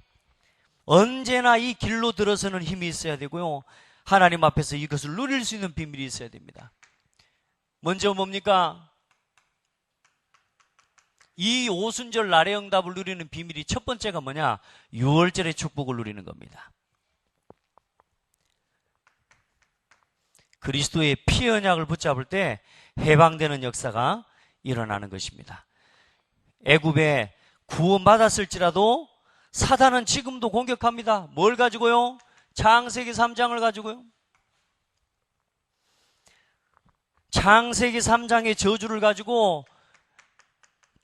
언제나 이 길로 들어서는 힘이 있어야 되고요, 하나님 앞에서 이것을 누릴 수 있는 비밀이 있어야 됩니다. 먼저 뭡니까? 이 오순절 날의 응답을 누리는 비밀이 첫 번째가 뭐냐? 6월절의 축복을 누리는 겁니다. 그리스도의 피 언약을 붙잡을 때 해방되는 역사가 일어나는 것입니다. 애굽에 구원받았을지라도 사단은 지금도 공격합니다. 뭘 가지고요? 창세기 3장을 가지고요. 창세기 3장의 저주를 가지고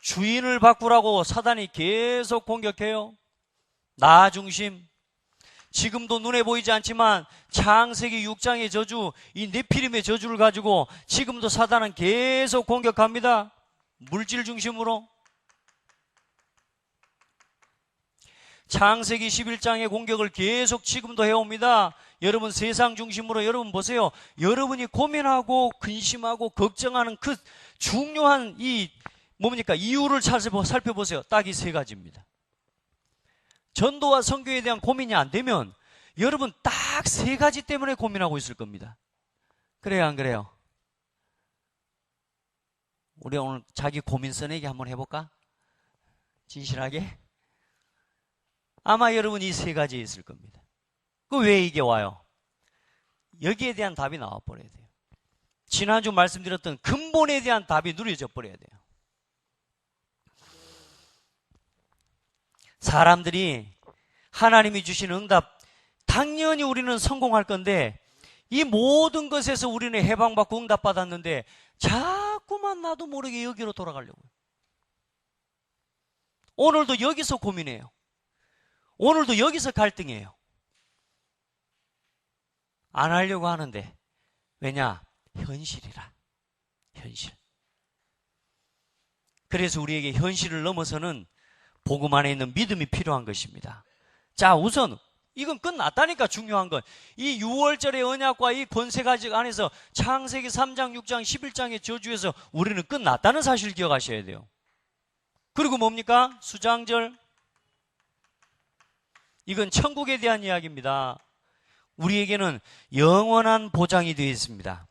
주인을 바꾸라고 사단이 계속 공격해요. 나 중심. 지금도 눈에 보이지 않지만 창세기 6장의 저주, 이 네피림의 저주를 가지고 지금도 사단은 계속 공격합니다. 물질 중심으로. 창세기 11장의 공격을 계속 지금도 해옵니다. 여러분 세상 중심으로 여러분 보세요. 여러분이 고민하고 근심하고 걱정하는 그 중요한 이 뭡니까? 이유를 살펴보세요. 딱 이 세 가지입니다. 전도와 선교에 대한 고민이 안 되면 여러분 딱 세 가지 때문에 고민하고 있을 겁니다. 그래요, 안 그래요? 우리 오늘 자기 고민 써내기 한번 해볼까? 진실하게? 아마 여러분 이 세 가지에 있을 겁니다. 그 왜 이게 와요? 여기에 대한 답이 나와버려야 돼요. 지난주 말씀드렸던 근본에 대한 답이 누려져 버려야 돼요. 사람들이 하나님이 주신 응답, 당연히 우리는 성공할 건데 이 모든 것에서 우리는 해방받고 응답받았는데 자꾸만 나도 모르게 여기로 돌아가려고요. 오늘도 여기서 고민해요. 오늘도 여기서 갈등해요. 안 하려고 하는데 왜냐? 현실이라. 현실. 그래서 우리에게 현실을 넘어서는 복음 안에 있는 믿음이 필요한 것입니다. 자, 우선 이건 끝났다니까. 중요한 건 이 6월절의 언약과 이 권세가지 안에서 창세기 3장, 6장, 11장의 저주에서 우리는 끝났다는 사실을 기억하셔야 돼요. 그리고 뭡니까? 수장절. 이건 천국에 대한 이야기입니다. 우리에게는 영원한 보장이 되어 있습니다.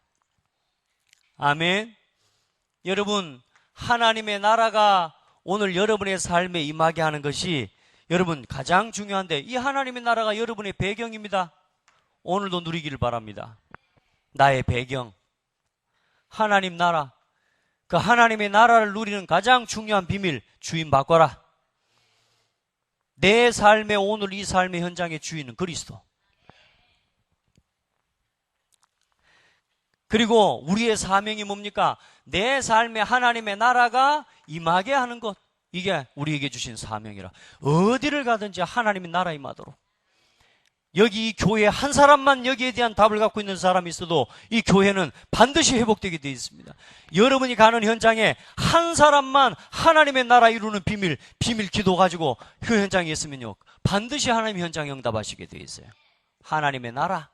아멘. 여러분, 하나님의 나라가 오늘 여러분의 삶에 임하게 하는 것이 여러분 가장 중요한데, 이 하나님의 나라가 여러분의 배경입니다. 오늘도 누리기를 바랍니다. 나의 배경, 하나님 나라, 그 하나님의 나라를 누리는 가장 중요한 비밀, 주인 바꿔라. 내 삶의 오늘 이 삶의 현장의 주인은 그리스도. 그리고 우리의 사명이 뭡니까? 내 삶에 하나님의 나라가 임하게 하는 것. 이게 우리에게 주신 사명이라. 어디를 가든지 하나님의 나라 임하도록. 여기 이 교회 한 사람만 여기에 대한 답을 갖고 있는 사람이 있어도 이 교회는 반드시 회복되게 되어 있습니다. 여러분이 가는 현장에 한 사람만 하나님의 나라 이루는 비밀 기도 가지고 그 현장에 있으면요, 반드시 하나님의 현장에 응답하시게 되어 있어요. 하나님의 나라.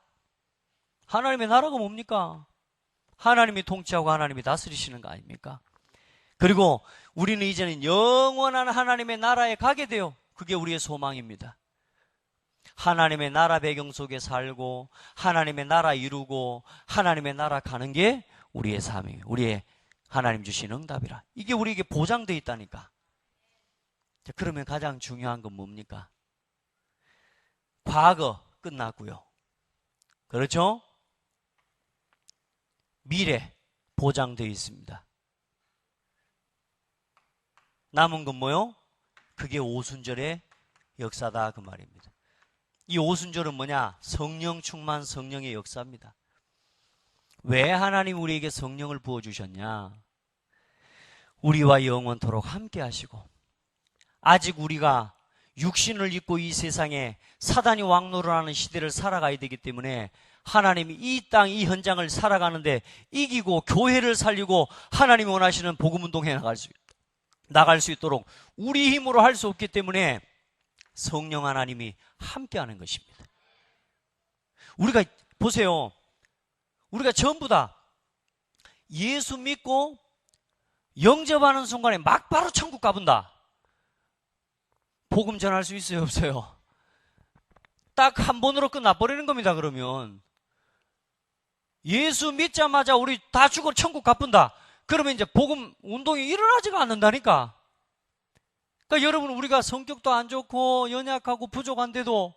하나님의 나라가 뭡니까? 하나님이 통치하고 하나님이 다스리시는 거 아닙니까? 그리고 우리는 이제는 영원한 하나님의 나라에 가게 돼요. 그게 우리의 소망입니다. 하나님의 나라 배경 속에 살고 하나님의 나라 이루고 하나님의 나라 가는 게 우리의 사명이에요. 우리의 하나님 주신 응답이라. 이게 우리에게 보장되어 있다니까. 자, 그러면 가장 중요한 건 뭡니까? 과거 끝났고요. 그렇죠? 미래 보장되어 있습니다. 남은 건 뭐요? 그게 오순절의 역사다 그 말입니다. 이 오순절은 뭐냐? 성령 충만, 성령의 역사입니다. 왜 하나님 우리에게 성령을 부어주셨냐? 우리와 영원토록 함께 하시고, 아직 우리가 육신을 입고 이 세상에 사단이 왕노를 하는 시대를 살아가야 되기 때문에 하나님이 이 땅, 이 현장을 살아가는데 이기고 교회를 살리고 하나님이 원하시는 복음운동에 나갈 수 있도록 우리 힘으로 할 수 없기 때문에 성령 하나님이 함께하는 것입니다. 우리가 보세요. 우리가 전부 다 예수 믿고 영접하는 순간에 막 바로 천국 가본다. 복음 전할 수 있어요, 없어요? 딱 한 번으로 끝나버리는 겁니다. 그러면 예수 믿자마자 우리 다 죽어 천국 가본다. 그러면 이제 복음 운동이 일어나지가 않는다니까. 그러니까 여러분, 우리가 성격도 안 좋고 연약하고 부족한데도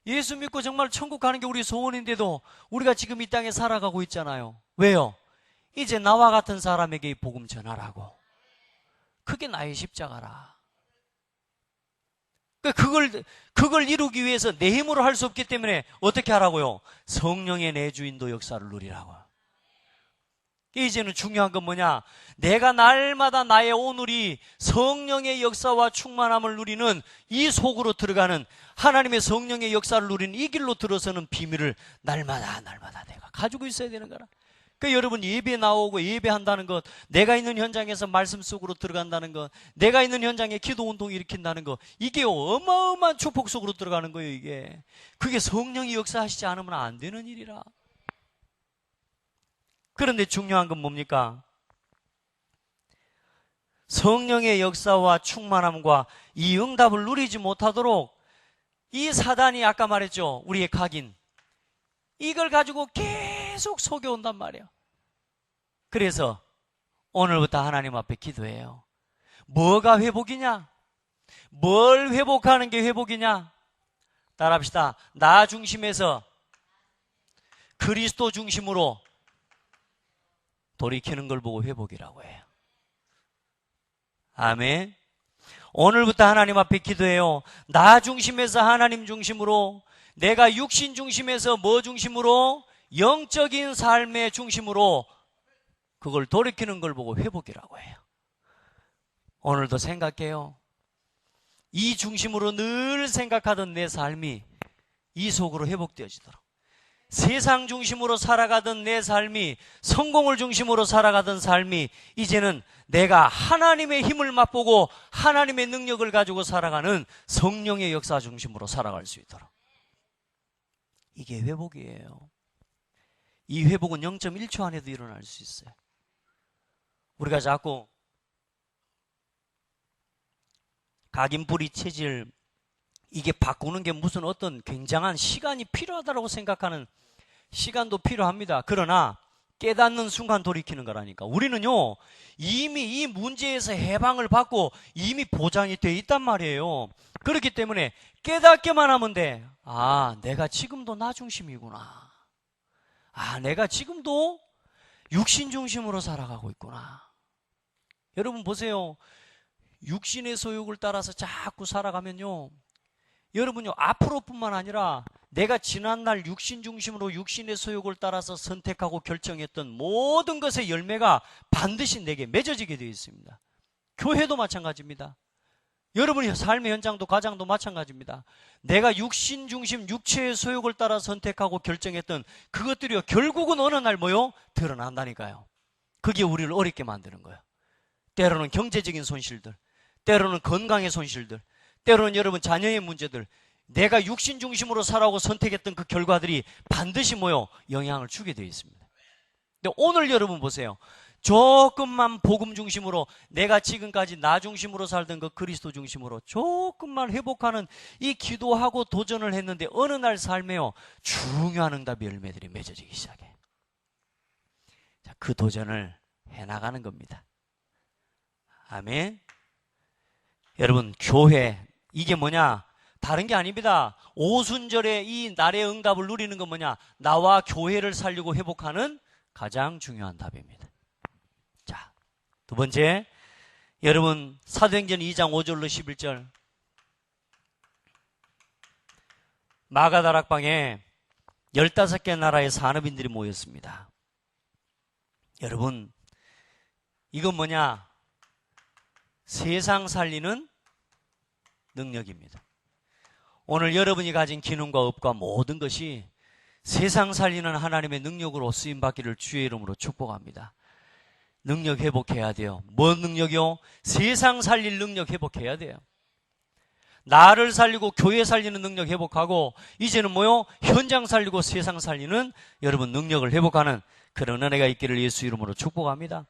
예수 믿고 정말 천국 가는 게 우리 소원인데도 우리가 지금 이 땅에 살아가고 있잖아요. 왜요? 이제 나와 같은 사람에게 이 복음 전하라고. 그게 나의 십자가라. 그걸 이루기 위해서 내 힘으로 할 수 없기 때문에 어떻게 하라고요? 성령의 내주인도 역사를 누리라고. 이제는 중요한 건 뭐냐? 내가 날마다 나의 오늘이 성령의 역사와 충만함을 누리는 이 속으로 들어가는 하나님의 성령의 역사를 누리는 이 길로 들어서는 비밀을 날마다 내가 가지고 있어야 되는 거라. 그러니까 여러분 예배 나오고 예배한다는 것, 내가 있는 현장에서 말씀 속으로 들어간다는 것, 내가 있는 현장에 기도 운동을 일으킨다는 것, 이게 어마어마한 축복 속으로 들어가는 거예요. 이게 그게 성령이 역사하시지 않으면 안 되는 일이라. 그런데 중요한 건 뭡니까? 성령의 역사와 충만함과 이 응답을 누리지 못하도록 이 사단이 아까 말했죠. 우리의 각인. 이걸 가지고 계속 속여온단 말이에요. 그래서 오늘부터 하나님 앞에 기도해요. 뭐가 회복이냐? 뭘 회복하는 게 회복이냐? 따라합시다. 나 중심에서 그리스도 중심으로 돌이키는 걸 보고 회복이라고 해요. 아멘. 오늘부터 하나님 앞에 기도해요. 나 중심에서 하나님 중심으로, 내가 육신 중심에서 뭐 중심으로? 영적인 삶의 중심으로 그걸 돌이키는 걸 보고 회복이라고 해요. 오늘도 생각해요. 이 중심으로 늘 생각하던 내 삶이 이 속으로 회복되어지도록, 세상 중심으로 살아가던 내 삶이, 성공을 중심으로 살아가던 삶이 이제는 내가 하나님의 힘을 맛보고 하나님의 능력을 가지고 살아가는 성령의 역사 중심으로 살아갈 수 있도록. 이게 회복이에요. 이 회복은 0.1초 안에도 일어날 수 있어요. 우리가 자꾸 각인뿌리 체질, 이게 바꾸는 게 무슨 어떤 굉장한 시간이 필요하다고 생각하는, 시간도 필요합니다. 그러나 깨닫는 순간 돌이키는 거라니까. 우리는요, 이미 이 문제에서 해방을 받고 이미 보장이 돼 있단 말이에요. 그렇기 때문에 깨닫기만 하면 돼. 아, 내가 지금도 나 중심이구나. 아, 내가 지금도 육신 중심으로 살아가고 있구나. 여러분 보세요. 육신의 소욕을 따라서 자꾸 살아가면요, 여러분요, 앞으로뿐만 아니라 내가 지난날 육신 중심으로 육신의 소욕을 따라서 선택하고 결정했던 모든 것의 열매가 반드시 내게 맺어지게 되어 있습니다. 교회도 마찬가지입니다. 여러분의 삶의 현장도 가장도 마찬가지입니다. 내가 육신 중심 육체의 소욕을 따라 선택하고 결정했던 그것들이요, 결국은 어느 날 뭐요? 드러난다니까요. 그게 우리를 어렵게 만드는 거예요. 때로는 경제적인 손실들, 때로는 건강의 손실들, 때로는 여러분 자녀의 문제들, 내가 육신 중심으로 살아오고 선택했던 그 결과들이 반드시 뭐요? 영향을 주게 되어 있습니다. 근데 오늘 여러분 보세요. 조금만 복음 중심으로, 내가 지금까지 나 중심으로 살던 그 그리스도 중심으로 조금만 회복하는 이 기도하고 도전을 했는데 어느 날 삶에요, 중요한 응답의 열매들이 맺어지기 시작해. 자, 그 도전을 해나가는 겁니다. 아멘. 여러분, 교회, 이게 뭐냐? 다른 게 아닙니다. 오순절에 이 날의 응답을 누리는 건 뭐냐? 나와 교회를 살리고 회복하는 가장 중요한 답입니다. 자, 두 번째, 여러분 사도행전 2장 5절로 11절, 마가다락방에 15개 나라의 산업인들이 모였습니다. 여러분, 이건 뭐냐? 세상 살리는 능력입니다. 오늘 여러분이 가진 기능과 업과 모든 것이 세상 살리는 하나님의 능력으로 쓰임받기를 주의 이름으로 축복합니다. 능력 회복해야 돼요. 뭔 능력이요? 세상 살릴 능력 회복해야 돼요. 나를 살리고 교회 살리는 능력 회복하고, 이제는 뭐요? 현장 살리고 세상 살리는 여러분 능력을 회복하는 그런 은혜가 있기를 예수 이름으로 축복합니다.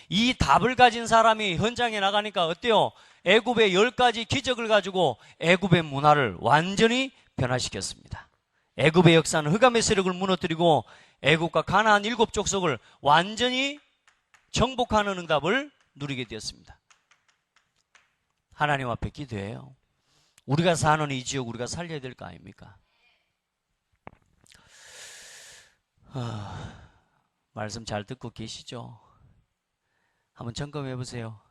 이 답을 가진 사람이 현장에 나가니까 어때요? 애굽의 10가지 기적을 가지고 애굽의 문화를 완전히 변화시켰습니다. 애굽의 역사는 흑암의 세력을 무너뜨리고 애굽과 가나안 7족속을 완전히 정복하는 응답을 누리게 되었습니다. 하나님 앞에 기도해요. 우리가 사는 이 지역 우리가 살려야 될 거 아닙니까? 말씀 잘 듣고 계시죠? 한번 점검해 보세요.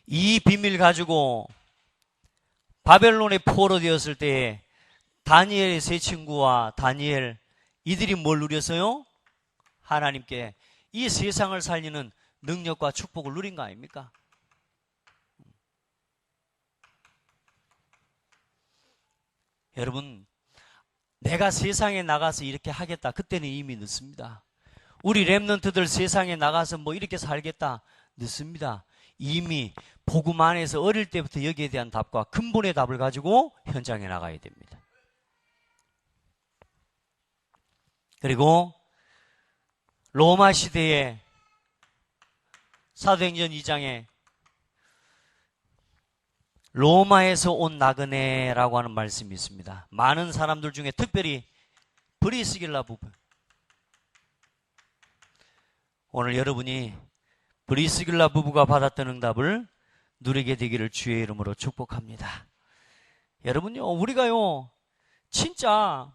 이 비밀 가지고 바벨론에 포로되었을 때 다니엘의 세 친구와 다니엘 이들이 뭘 누렸어요? 하나님께 이 세상을 살리는 능력과 축복을 누린 거 아닙니까? 여러분, 내가 세상에 나가서 이렇게 하겠다. 그때는 이미 늦습니다. 우리 렘넌트들 세상에 나가서 뭐 이렇게 살겠다. 늦습니다. 이미 복음 안에서 어릴 때부터 여기에 대한 답과 근본의 답을 가지고 현장에 나가야 됩니다. 그리고 로마 시대에 사도행전 2장에 로마에서 온 나그네라고 하는 말씀이 있습니다. 많은 사람들 중에 특별히 브리스길라 부부, 오늘 여러분이 브리스길라 부부가 받았던 응답을 누리게 되기를 주의 이름으로 축복합니다. 여러분요, 우리가요 진짜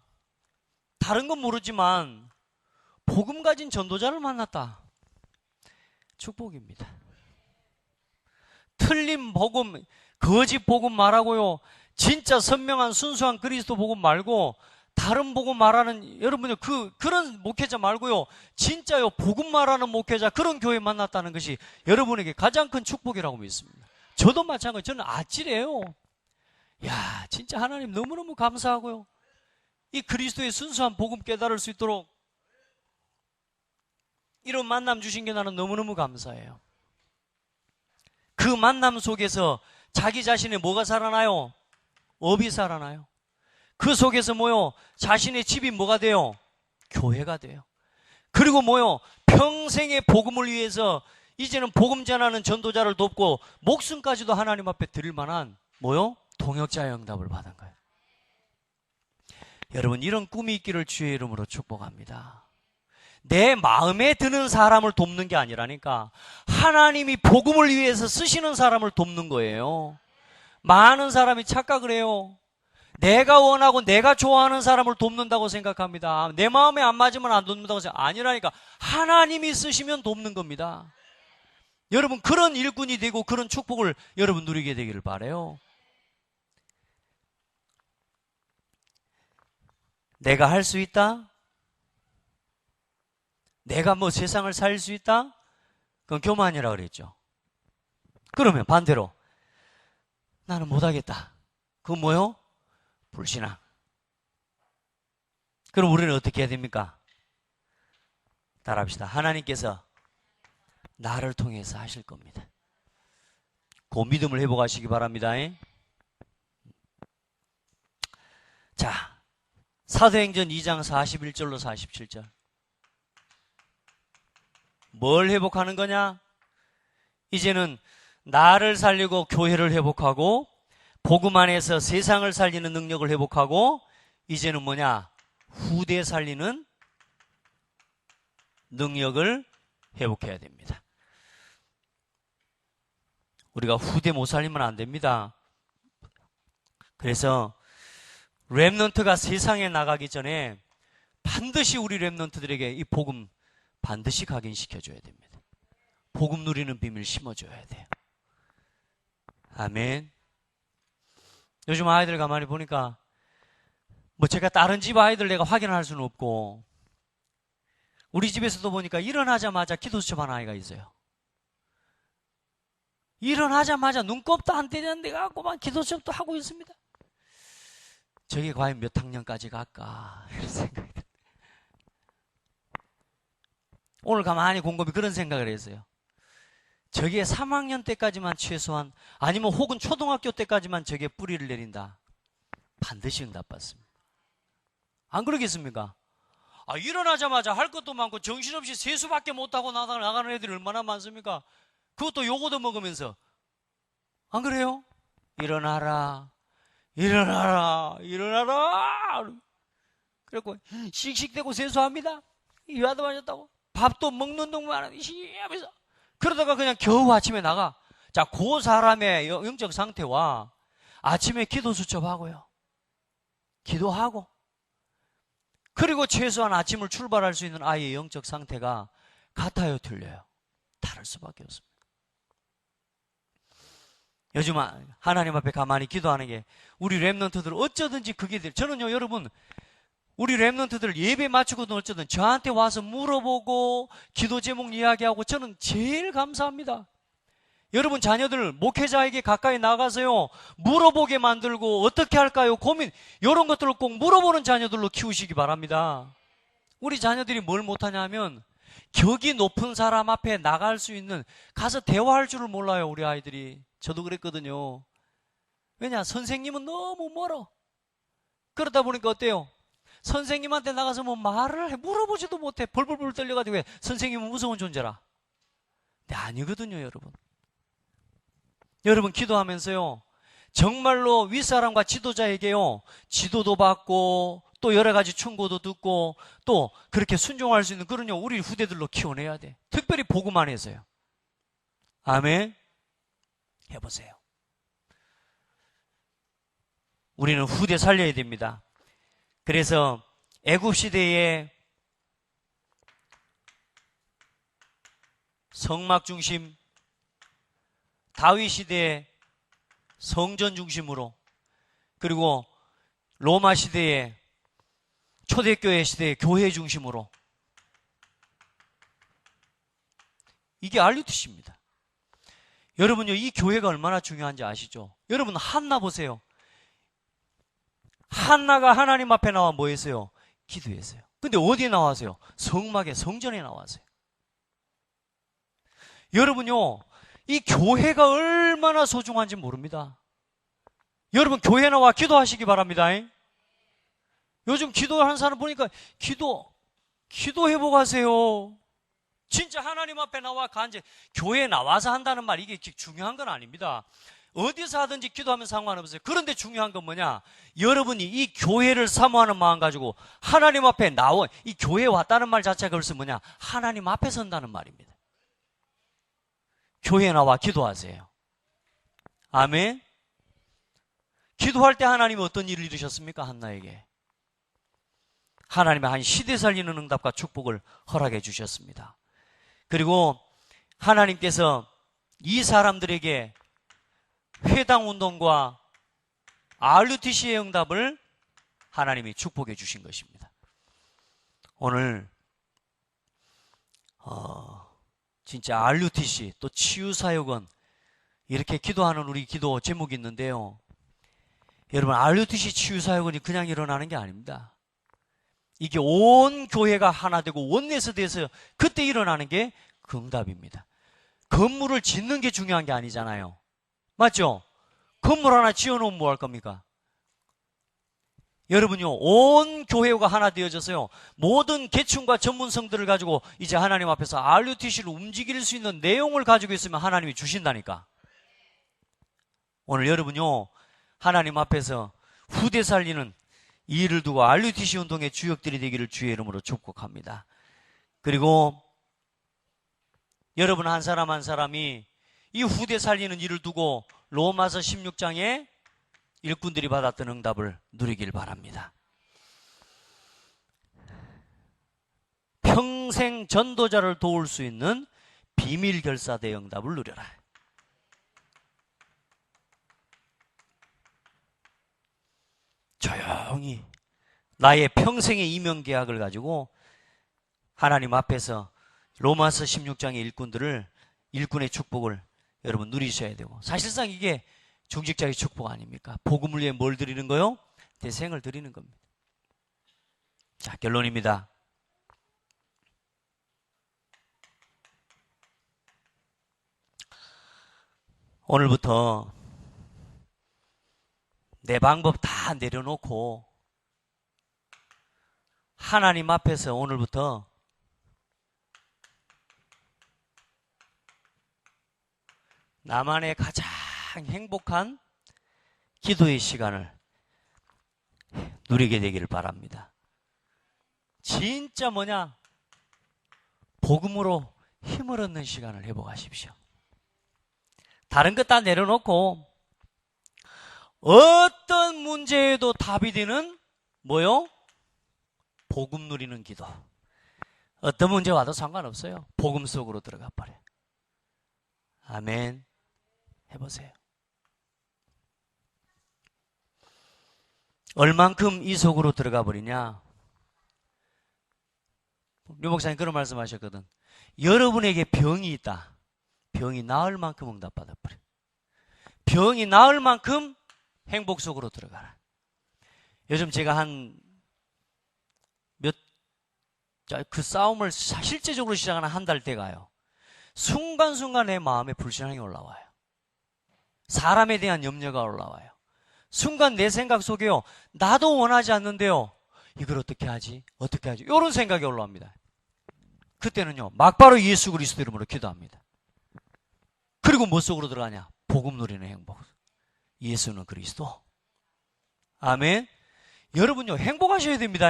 다른 건 모르지만 복음 가진 전도자를 만났다. 축복입니다. 틀린 복음, 거짓 복음 말하고요, 진짜 선명한 순수한 그리스도 복음 말고 다른 복음 말하는, 여러분요, 그런 목회자 말고요, 진짜요 복음 말하는 목회자, 그런 교회 만났다는 것이 여러분에게 가장 큰 축복이라고 믿습니다. 저도 마찬가지. 저는 아찔해요. 야, 진짜 하나님 너무너무 감사하고요, 이 그리스도의 순수한 복음 깨달을 수 있도록 이런 만남 주신 게 나는 너무너무 감사해요. 그 만남 속에서 자기 자신의 뭐가 살아나요? 업이 살아나요. 그 속에서 뭐요? 자신의 집이 뭐가 돼요? 교회가 돼요. 그리고 뭐요? 평생의 복음을 위해서 이제는 복음 전하는 전도자를 돕고 목숨까지도 하나님 앞에 드릴 만한 뭐요? 동역자의 응답을 받은 거예요. 여러분, 이런 꿈이 있기를 주의 이름으로 축복합니다. 내 마음에 드는 사람을 돕는 게 아니라니까, 하나님이 복음을 위해서 쓰시는 사람을 돕는 거예요. 많은 사람이 착각을 해요. 내가 원하고 내가 좋아하는 사람을 돕는다고 생각합니다. 내 마음에 안 맞으면 안 돕는다고 생각. 아니라니까, 하나님이 쓰시면 돕는 겁니다. 여러분, 그런 일꾼이 되고 그런 축복을 여러분 누리게 되기를 바라요. 내가 할 수 있다? 내가 뭐 세상을 살릴 수 있다? 그건 교만이라고 그랬죠. 그러면 반대로 나는 못하겠다. 그건 뭐요? 불신앙. 그럼 우리는 어떻게 해야 됩니까? 따라합시다. 하나님께서 나를 통해서 하실 겁니다. 그 믿음을 회복하시기 바랍니다. 자, 사도행전 2장 41절로 47절. 뭘 회복하는 거냐? 이제는 나를 살리고 교회를 회복하고 복음 안에서 세상을 살리는 능력을 회복하고, 이제는 뭐냐? 후대 살리는 능력을 회복해야 됩니다. 우리가 후대 못 살리면 안 됩니다. 그래서 렘넌트가 세상에 나가기 전에 반드시 우리 렘넌트들에게 이 복음 반드시 각인시켜줘야 됩니다. 복음 누리는 비밀 심어줘야 돼요. 아멘. 요즘 아이들 가만히 보니까 뭐 제가 다른 집 아이들 내가 확인할 수는 없고, 우리 집에서도 보니까 일어나자마자 기도수첩 하는 아이가 있어요. 일어나자마자 눈곱도 안 떼는 데가 갖고만 기도수첩도 하고 있습니다. 저게 과연 몇 학년까지 갈까 이런 생각이 듭니다. 오늘 가만히 곰곰이 그런 생각을 했어요. 저게 3학년 때까지만 최소한, 아니면 혹은 초등학교 때까지만 저게 뿌리를 내린다, 반드시 응답받습니다. 안 그러겠습니까? 일어나자마자 할 것도 많고 정신없이 세수밖에 못하고 나가는 애들이 얼마나 많습니까? 그것도 요거도 먹으면서. 안 그래요? 일어나라, 일어나라, 일어나라. 그래갖고 씩씩대고 세수합니다. 이와도 마셨다고. 밥도 먹는 동안 하면서. 그러다가 그냥 겨우 아침에 나가. 자, 그 사람의 영적 상태와 아침에 기도 수첩하고요. 기도하고. 그리고 최소한 아침을 출발할 수 있는 아이의 영적 상태가 같아요, 틀려요? 다를 수밖에 없습니다. 요즘 하나님 앞에 가만히 기도하는 게 우리 랩런트들 어쩌든지 그게 돼. 저는요, 여러분, 우리 랩런트들 예배 마치고든 어쩌든 저한테 와서 물어보고 기도 제목 이야기하고 저는 제일 감사합니다. 여러분 자녀들 목회자에게 가까이 나가서요 물어보게 만들고 어떻게 할까요? 고민 이런 것들을 꼭 물어보는 자녀들로 키우시기 바랍니다. 우리 자녀들이 뭘 못하냐면 격이 높은 사람 앞에 나갈 수 있는 가서 대화할 줄을 몰라요. 우리 아이들이. 저도 그랬거든요. 왜냐? 선생님은 너무 멀어. 그러다 보니까 어때요? 선생님한테 나가서 뭐 말을 해 물어보지도 못해. 벌벌벌 떨려가지고 선생님은 무서운 존재라. 근데 아니거든요, 여러분. 여러분 기도하면서요 정말로 윗사람과 지도자에게요 지도도 받고 또 여러 가지 충고도 듣고 또 그렇게 순종할 수 있는 그런 우리 후대들로 키워내야 돼. 특별히 복음 안에서요. 아멘. 해보세요. 우리는 후대 살려야 됩니다. 그래서 애굽 시대에 성막 중심, 다윗 시대의 성전 중심으로, 그리고 로마 시대의 초대교회 시대의 교회 중심으로, 이게 RUTC입니다. 여러분요, 이 교회가 얼마나 중요한지 아시죠? 여러분 한나 보세요. 한나가 하나님 앞에 나와 뭐 했어요? 기도했어요. 근데 어디에 나와서요? 성막에, 성전에 나와서요. 여러분요, 이 교회가 얼마나 소중한지 모릅니다. 여러분 교회 나와 기도하시기 바랍니다. 요즘 기도하는 사람 보니까 기도해보고 하세요. 진짜 하나님 앞에 나와 간제 교회에 나와서 한다는 말 이게 중요한 건 아닙니다. 어디서 하든지 기도하면 상관없어요. 그런데 중요한 건 뭐냐? 여러분이 이 교회를 사모하는 마음 가지고 하나님 앞에 나와 이 교회에 왔다는 말 자체가 벌써 뭐냐? 하나님 앞에 선다는 말입니다. 교회에 나와 기도하세요. 아멘. 기도할 때 하나님이 어떤 일을 이루셨습니까? 한나에게 하나님의 한 시대 살리는 응답과 축복을 허락해 주셨습니다. 그리고 하나님께서 이 사람들에게 회당운동과 RUTC의 응답을 하나님이 축복해 주신 것입니다. 오늘 진짜 RUTC 또 치유사역은 이렇게 기도하는 우리 기도 제목이 있는데요. 여러분 RUTC 치유사역은 그냥 일어나는 게 아닙니다. 이게 온 교회가 하나 되고 원내에서 돼서 그때 일어나는 게 그 응답입니다. 건물을 짓는 게 중요한 게 아니잖아요. 맞죠? 건물 하나 지어놓으면 뭐 할 겁니까? 여러분요, 온 교회가 하나 되어져서요, 모든 계층과 전문성들을 가지고 이제 하나님 앞에서 RUTC를 움직일 수 있는 내용을 가지고 있으면 하나님이 주신다니까. 오늘 여러분요, 하나님 앞에서 후대 살리는 이 일을 두고 RUTC 운동의 주역들이 되기를 주의 이름으로 축복합니다. 그리고 여러분 한 사람 한 사람이 이 후대 살리는 일을 두고 로마서 16장에 일꾼들이 받았던 응답을 누리길 바랍니다. 평생 전도자를 도울 수 있는 비밀 결사대 응답을 누려라. 조용히 나의 평생의 이명 계약을 가지고 하나님 앞에서 로마서 16장의 일꾼의 축복을 여러분 누리셔야 되고, 사실상 이게 중직자의 축복 아닙니까? 복음을 위해 뭘 드리는 거요? 대생을 드리는 겁니다. 자, 결론입니다. 오늘부터 내 방법 다 내려놓고 하나님 앞에서 오늘부터 나만의 가장 행복한 기도의 시간을 누리게 되기를 바랍니다. 진짜 뭐냐? 복음으로 힘을 얻는 시간을 회복하십시오. 다른 것 다 내려놓고 어떤 문제에도 답이 되는 뭐요? 복음 누리는 기도. 어떤 문제 와도 상관없어요. 복음 속으로 들어가 버려. 아멘. 해보세요. 얼만큼 이 속으로 들어가 버리냐? 류 목사님 그런 말씀 하셨거든. 여러분에게 병이 있다. 병이 나을 만큼 응답받아 버려. 병이 나을 만큼 행복 속으로 들어가라. 요즘 제가 그 싸움을 실제적으로 시작하는 한 달 돼 가요. 순간순간 내 마음에 불신앙이 올라와요. 사람에 대한 염려가 올라와요. 순간 내 생각 속에요. 나도 원하지 않는데요. 이걸 어떻게 하지? 어떻게 하지? 이런 생각이 올라옵니다. 그때는요. 막바로 예수 그리스도 이름으로 기도합니다. 그리고 뭐 속으로 들어가냐? 복음 누리는 행복. 예수는 그리스도. 아멘. 여러분요. 행복하셔야 됩니다.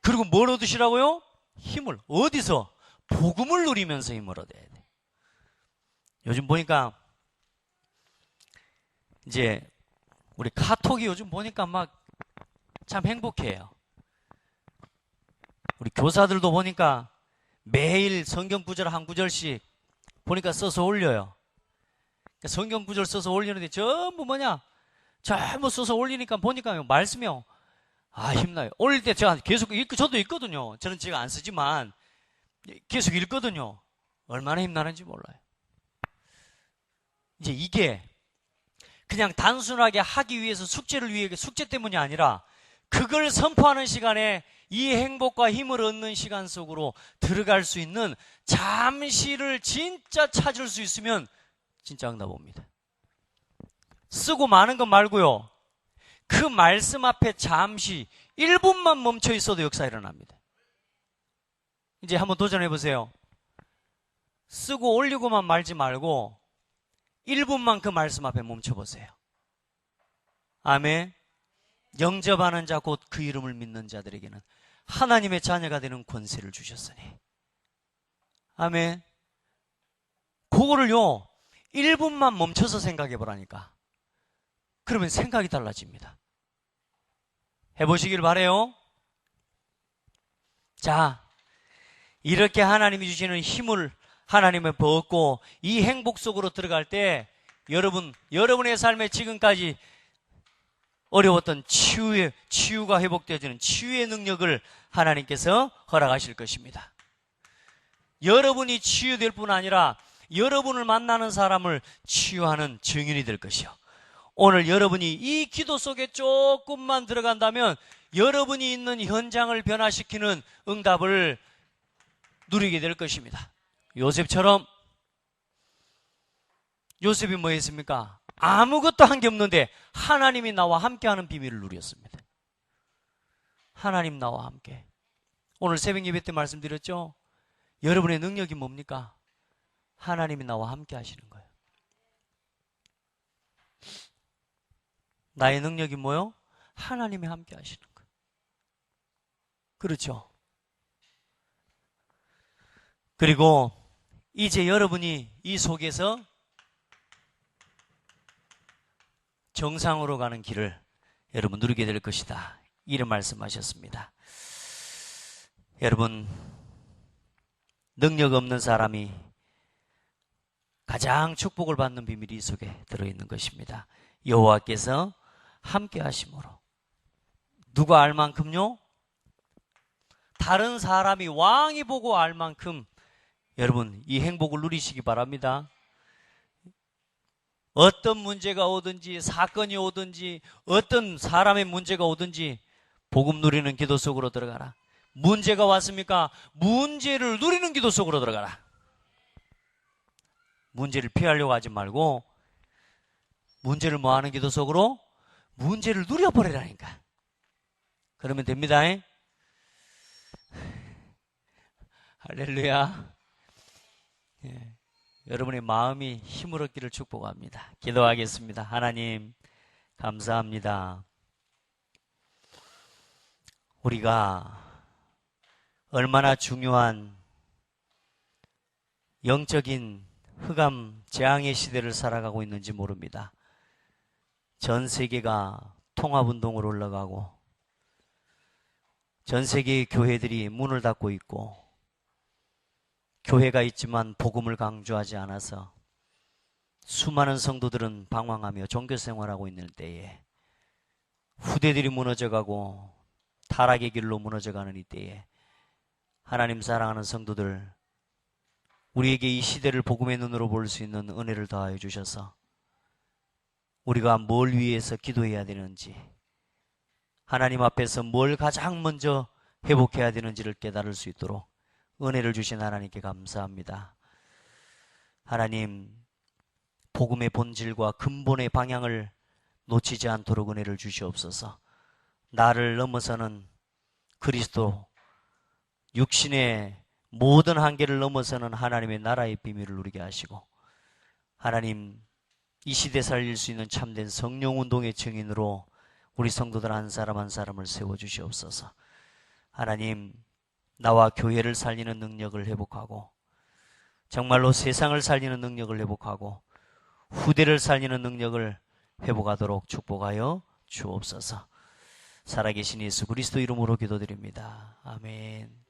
그리고 뭘 얻으시라고요? 힘을. 어디서? 복음을 누리면서 힘을 얻어야 돼. 요즘 보니까 이제 우리 카톡이 요즘 보니까 막 참 행복해요. 우리 교사들도 보니까 매일 성경 구절 한 구절씩 보니까 써서 올려요. 성경 구절 써서 올리는데 전부 뭐냐? 전부 써서 올리니까 보니까 말씀이요. 아, 힘나요. 올릴 때 제가 계속 저도 읽거든요. 저는 제가 안 쓰지만 계속 읽거든요. 얼마나 힘나는지 몰라요. 이제 이게 그냥 단순하게 하기 위해서 숙제를 위해 숙제 때문이 아니라 그걸 선포하는 시간에 이 행복과 힘을 얻는 시간 속으로 들어갈 수 있는 잠시를 진짜 찾을 수 있으면 진짜 응답 옵니다. 쓰고 마는 것 말고요. 그 말씀 앞에 잠시 1분만 멈춰 있어도 역사 일어납니다. 이제 한번 도전해 보세요. 쓰고 올리고만 말지 말고 1분만 그 말씀 앞에 멈춰 보세요. 아멘. 영접하는 자 곧 그 이름을 믿는 자들에게는 하나님의 자녀가 되는 권세를 주셨으니. 아멘. 그거를요 1분만 멈춰서 생각해 보라니까. 그러면 생각이 달라집니다. 해보시길 바래요. 자, 이렇게 하나님이 주시는 힘을 하나님의 벗고 이 행복 속으로 들어갈 때 여러분의 삶에 지금까지 어려웠던 치유가 회복되어지는 치유의 능력을 하나님께서 허락하실 것입니다. 여러분이 치유될 뿐 아니라 여러분을 만나는 사람을 치유하는 증인이 될 것이요. 오늘 여러분이 이 기도 속에 조금만 들어간다면 여러분이 있는 현장을 변화시키는 응답을 누리게 될 것입니다. 요셉처럼 요셉이 뭐 했습니까? 아무것도 한 게 없는데 하나님이 나와 함께하는 비밀을 누렸습니다. 하나님 나와 함께. 오늘 새벽 예배 때 말씀드렸죠? 여러분의 능력이 뭡니까? 하나님이 나와 함께 하시는 거예요. 나의 능력이 뭐요? 하나님이 함께 하시는 거예요. 그렇죠? 그리고 이제 여러분이 이 속에서 정상으로 가는 길을 여러분 누리게 될 것이다. 이런 말씀하셨습니다. 여러분, 능력 없는 사람이 가장 축복을 받는 비밀이 이 속에 들어있는 것입니다. 여호와께서 함께 하심으로. 누가 알 만큼요? 다른 사람이 왕이 보고 알 만큼 여러분 이 행복을 누리시기 바랍니다. 어떤 문제가 오든지 사건이 오든지 어떤 사람의 문제가 오든지 복음 누리는 기도 속으로 들어가라. 문제가 왔습니까? 문제를 누리는 기도 속으로 들어가라. 문제를 피하려고 하지 말고 문제를 뭐하는 기도 속으로? 문제를 누려버리라니까. 그러면 됩니다. 할렐루야. 예. 여러분의 마음이 힘을 얻기를 축복합니다. 기도하겠습니다. 하나님 감사합니다. 우리가 얼마나 중요한 영적인 흑암 재앙의 시대를 살아가고 있는지 모릅니다. 전 세계가 통합운동으로 올라가고 전 세계의 교회들이 문을 닫고 있고 교회가 있지만 복음을 강조하지 않아서 수많은 성도들은 방황하며 종교생활하고 있는 때에 후대들이 무너져가고 타락의 길로 무너져가는 이때에 하나님 사랑하는 성도들, 우리에게 이 시대를 복음의 눈으로 볼 수 있는 은혜를 더하여 주셔서 우리가 뭘 위해서 기도해야 되는지, 하나님 앞에서 뭘 가장 먼저 회복해야 되는지를 깨달을 수 있도록 은혜를 주신 하나님께 감사합니다. 하나님, 복음의 본질과 근본의 방향을 놓치지 않도록 은혜를 주시옵소서. 나를 넘어서는 그리스도, 육신의 모든 한계를 넘어서는 하나님의 나라의 비밀을 누리게 하시고, 하나님, 이 시대 살릴 수 있는 참된 성령운동의 증인으로 우리 성도들 한 사람 한 사람을 세워주시옵소서. 하나님, 나와 교회를 살리는 능력을 회복하고 정말로 세상을 살리는 능력을 회복하고 후대를 살리는 능력을 회복하도록 축복하여 주옵소서. 살아계신 예수 그리스도 이름으로 기도드립니다. 아멘.